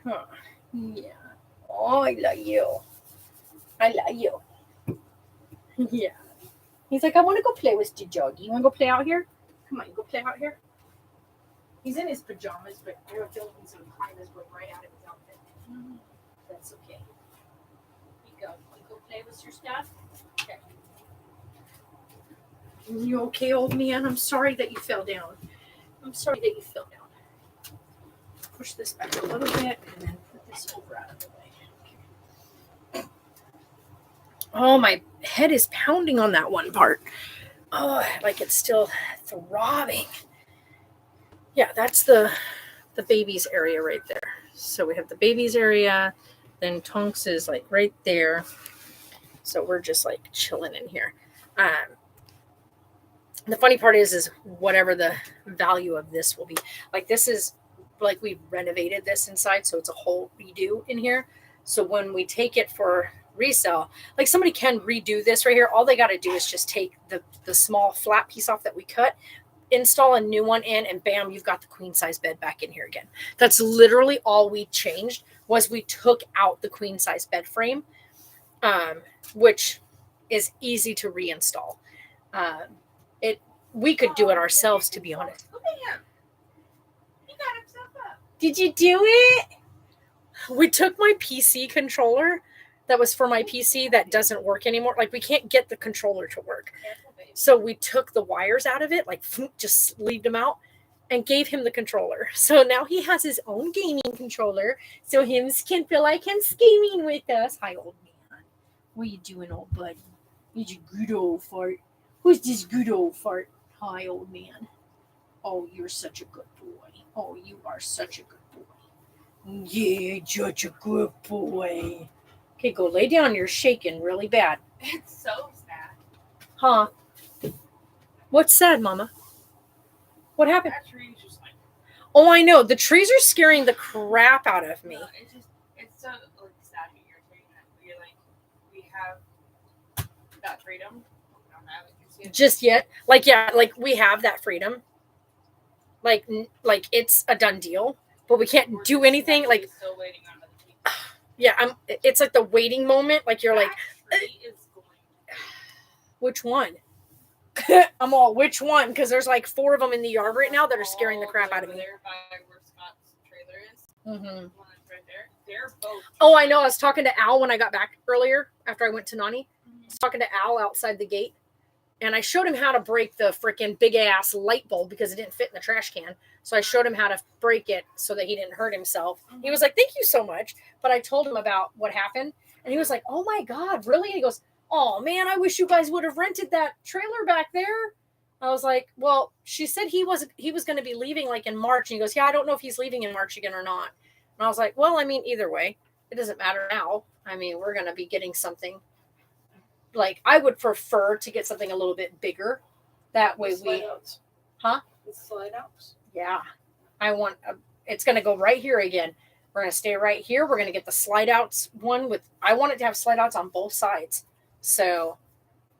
C: Huh. Yeah. Oh, I love you. I love you. Yeah. He's like, I want to go play with the dog. You want to go play out here? Come on, you go play out here. He's in his pajamas, but I have a feeling he's going to climb his way right out of his outfit. That's okay. You go. You go play with your stuff? Okay. You okay, old man? I'm sorry that you fell down. I'm sorry that you fell down. Push this back a little bit and then put this over out of the way. Okay. Oh, my head is pounding on that one part. Oh, like it's still throbbing. Yeah, that's the babies area right there. So we have the babies area, then Tonks is like right there. So we're just like chilling in here. The funny part is whatever the value of this will be. Like this is like we renovated this inside, so it's a whole redo in here. So when we take it for resale, like somebody can redo this right here. All they got to do is just take the small flat piece off that we cut, install a new one in, and bam, you've got the queen size bed back in here again. That's literally all we changed was we took out the queen size bed frame, which is easy to reinstall. We could do it ourselves, to be honest.
D: Look at him. He got himself up.
C: Did you do it? We took my PC controller that was for my PC that doesn't work anymore. Like we can't get the controller to work. So we took the wires out of it, like just leaved them out and gave him the controller. So now he has his own gaming controller. So him can feel like he's gaming with us. Hi, old man. What you doing, old buddy? He's a good old fart. Who's this good old fart? Hi, old man. Oh, you're such a good boy. Oh, you are such a good boy. Yeah, such a good boy. Okay, go lay down. You're shaking really bad.
D: It's so sad.
C: Huh? What's sad, Mama? What happened?
D: That tree is just like,
C: Oh, I know. The trees are scaring the crap out of me.
D: no, it's so like sad and irritating that we have that freedom. We don't have it just yet.
C: Just yet. Like, yeah, like we have that freedom. Like it's a done deal, but we can't
D: We're
C: do
D: just
C: anything.
D: actually
C: Like,
D: still waiting on other people.
C: yeah, it's like the waiting moment. Like you're like,
D: That tree is going.
C: which one? I'm all, which one? Because there's like 4 of them in the yard right now that are scaring the crap out of me.
D: There by where Scott's trailer is.
C: Mm-hmm.
D: The one that's right there. They're both.
C: Oh, I know. I was talking to Al when I got back earlier after I went to Nani. I was talking to Al outside the gate, and I showed him how to break the freaking big ass light bulb because it didn't fit in the trash can. So I showed him how to break it so that he didn't hurt himself. He was like, "Thank you so much." But I told him about what happened, and he was like, "Oh my God, really?" And he goes, "Oh man, I wish you guys would have rented that trailer back there." I was like, "Well, she said he was going to be leaving like in March." And he goes, "Yeah, I don't know if he's leaving in March again or not." And I was like, "Well, I mean, either way, it doesn't matter now. I mean, we're going to be getting something. Like, I would prefer to get something a little bit bigger. That way we, huh?
D: The slide outs.
C: Yeah, I want. It's going to go right here again. We're going to stay right here. We're going to get the slide outs one with. I want it to have slide outs on both sides. So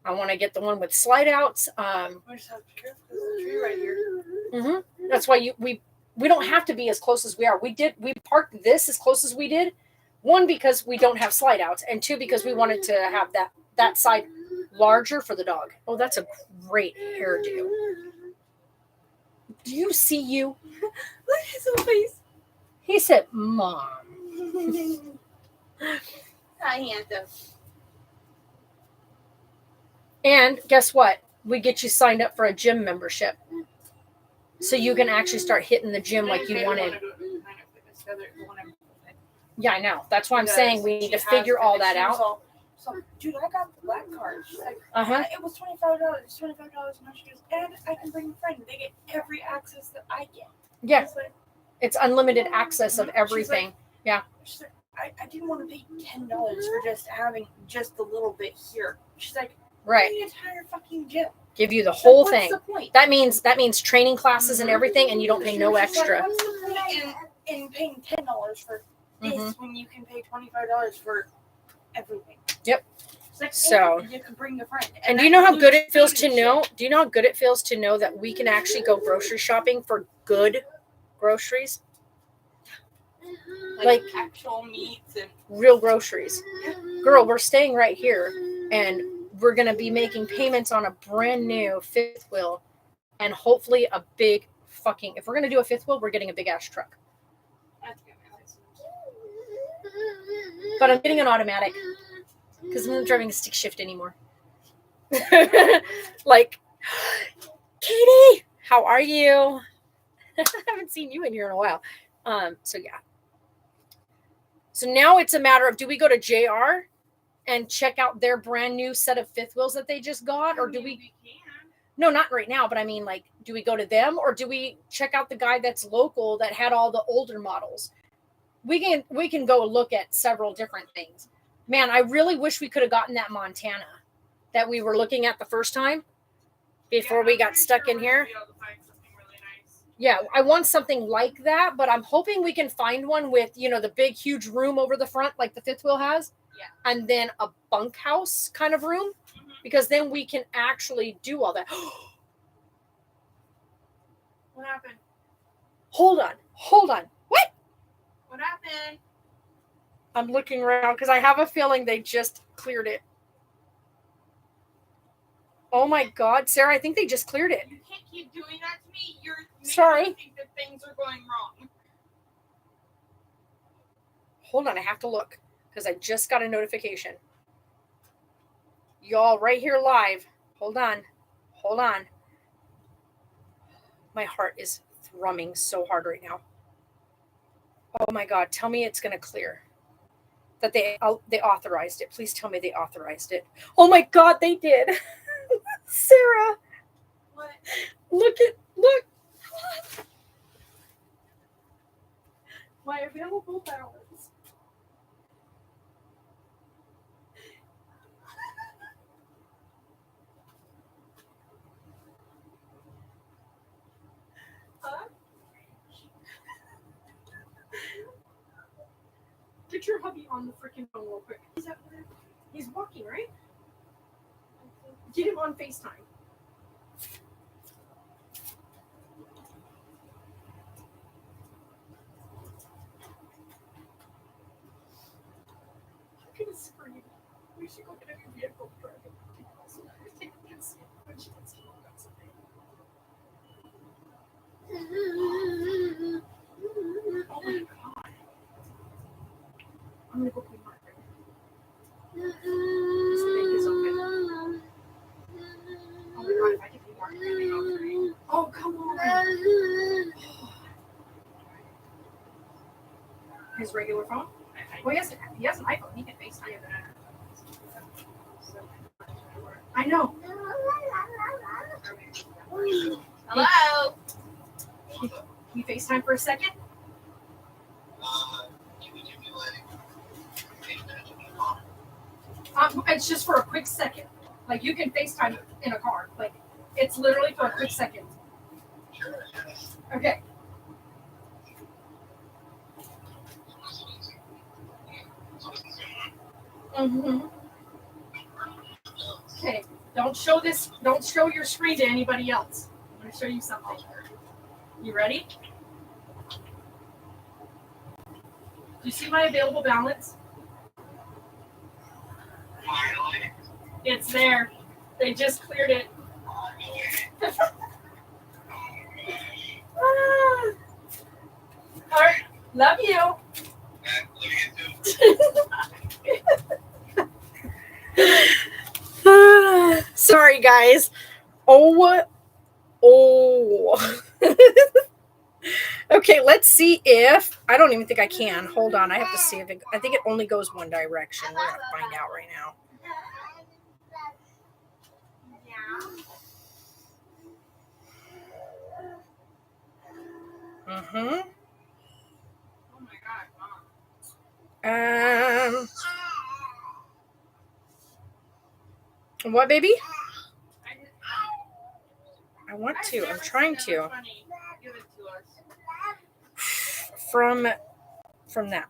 C: I want to get the one with slide outs.
D: We just have to be careful because there's a tree right here.
C: Mm-hmm. That's why we don't have to be as close as we are. We parked this as close as we did. 1, because we don't have slide outs, and 2, because we wanted to have that side larger for the dog. Oh, that's a great hairdo. Do you see you?
D: Look at his little face.
C: He said, "Mom."
D: Hi, handsome.
C: And guess what?
A: we get you signed up for a gym membership. So you can actually start hitting the gym like you wanted. Yeah, I know. That's why I'm saying we need to figure all that out.
D: So, dude, I got the black card. She's like,
A: Uh-huh.
D: it was $25. It's $25. And she goes, and I can bring a friend. They get every access that I get.
A: Yeah.
D: It's like,
A: It's unlimited access of everything.
D: she's like, I didn't want to pay $10 for just having just a little bit here. She's like,
A: Right.
D: the entire fucking gym.
A: Give you the
D: She's
A: whole
D: like,
A: thing.
D: What's the point?
A: That means training classes and everything, and you don't pay no
D: She's like,
A: extra.
D: what's the point in paying $10 for this when you can pay $25 for everything?
A: Yep.
D: She's like,
A: So-
D: and you can bring a friend.
A: And do
D: that
A: you know how good it
D: includes
A: feels
D: food
A: to
D: and
A: know?
D: shit.
A: Do you know how good it feels to know that we can actually go grocery shopping for good groceries? Like
D: actual meats and
A: real groceries. Girl, we're staying right here and we're going to be making payments on a brand new fifth wheel and hopefully a big fucking, if we're going to do a fifth wheel, we're getting a big ass truck.
D: that's good. That's
A: But I'm getting an automatic because I'm not driving a stick shift anymore. Like, Katie, how are you? I haven't seen you in here in a while. So yeah. So now it's a matter of, do we go to JR and check out their brand new set of fifth wheels that they just got? Or do we,
D: can.
A: no, not right now, but I mean, like, do we go to them or do we check out the guy that's local that had all the older models? We can go look at several different things. Man, I really wish we could have gotten that Montana that we were looking at the first time before we got stuck in here. Yeah, I want something like that, but I'm hoping we can find one with, the big, huge room over the front like the fifth wheel has.
D: Yeah.
A: And then a bunkhouse kind of room, because then we can actually do all that.
D: What happened?
A: Hold on. What?
D: What happened?
A: I'm looking around because I have a feeling they just cleared it. Oh my God, Sarah, I think they just cleared it.
D: You can't keep doing that to me. You're making
A: Sorry.
D: me think that things are going wrong.
A: Hold on, I have to look because I just got a notification. Y'all right here live. Hold on. My heart is thrumming so hard right now. Oh my God, tell me it's going to clear. That they authorized it. Please tell me they authorized it. Oh my God, they did. Sarah,
D: What?
A: look. My available balance. Get your hubby on the freaking phone real quick. He's walking, right? Get him on FaceTime. I'm gonna scream. We should go get a new vehicle for her. Take a piss when she gets to look up something. Oh my God. I'm gonna go clean Margaret. This thing is open. Oh my God, if I can clean Margaret, I'm gonna go crazy. Oh, come on. His regular phone? Well, he has an iPhone. He can FaceTime. I know.
D: Hello?
A: Can you FaceTime for a second? It's just for a quick second. Like, you can FaceTime in a car. Like, it's literally for a quick second. Okay. Okay. Don't show your screen to anybody else. I'm going to show you something. You ready? Do you see my available balance? It's there. They just cleared it. All right. Love you. Sorry, guys.
C: Oh. Okay, let's see if I don't even think I can. Hold on, I have to see if it. I think it only goes one direction. We're gonna find out right now.
B: Oh my god, Mom.
C: What, baby?
B: I did-
C: I want
B: I've
C: to. I'm
B: never
C: trying
B: seen that
C: to.
B: funny. Give it to us.
C: From that,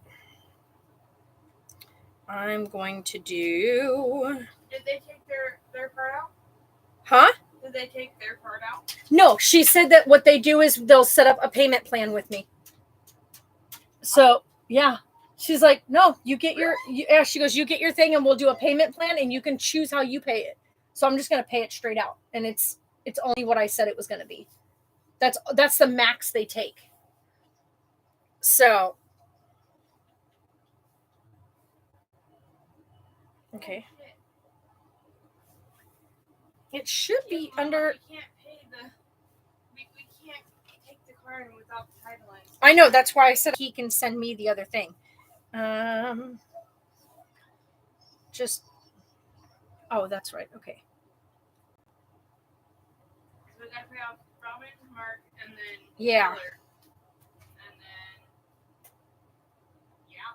C: I'm going to do.
B: Did they take their part out?
C: Huh?
B: Did they take their part out?
C: No, she said that what they do is they'll set up a payment plan with me. So yeah, she's like, no, you get your. Yeah, she goes, you get your thing, and we'll do a payment plan, and you can choose how you pay it. So I'm just gonna pay it straight out, and it's only what I said it was gonna be. That's the max they take. So okay, it should be
B: Mom,
C: under.
B: We can't pay the. We can't take the card without the title.
C: I know, that's why I said he can send me the other thing. Just. Oh, that's right. Okay.
B: So we gotta pay off Robin, Mark, and then
C: Yeah.
B: Taylor. And then yeah.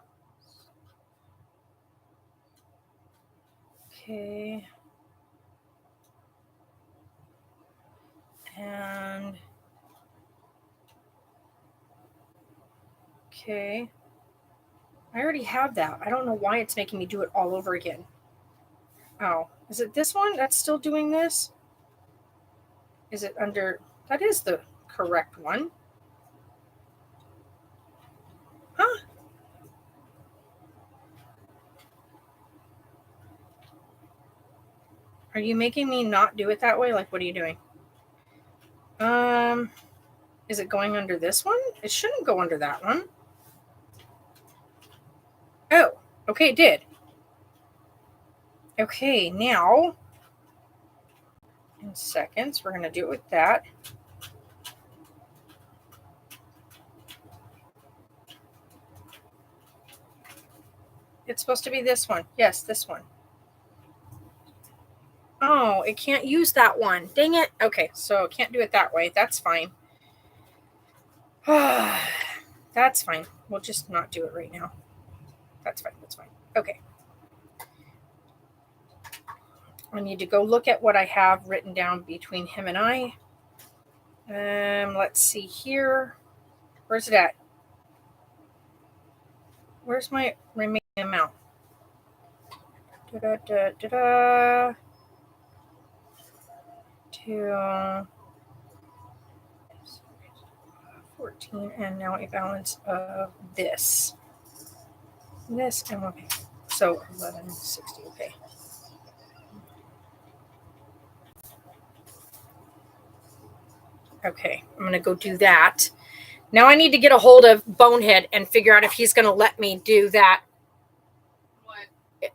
C: Okay. And okay. I already have that. I don't know why it's making me do it all over again. Oh, is it this one that's still doing this? Is it under? That is the correct one. Huh? Are you making me not do it that way? Like, what are you doing? Is it going under this one? It shouldn't go under that one. Oh, okay, it did. Okay, now in seconds, we're going to do it with that. It's supposed to be this one. Yes, this one. Oh, it can't use that one. Dang it. Okay, so can't do it that way. That's fine. That's fine. We'll just not do it right now. That's fine. That's fine. Okay. I need to go look at what I have written down between him and I. Let's see here. Where's it at? Where's my remaining amount? Da-da-da-da-da. 14, and now a balance of this. This and okay. So 1160. Okay. Okay, I'm gonna go do that. Now I need to get a hold of Bonehead and figure out if he's gonna let me do that.
B: What?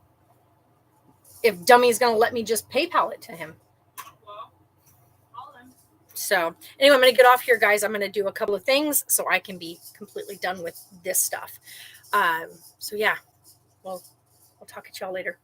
C: If Dummy's gonna let me just PayPal it to him.
B: Well, call them.
C: So anyway, I'm gonna get off here, guys. I'm gonna do a couple of things so I can be completely done with this stuff. So yeah, well, I'll talk to y'all later.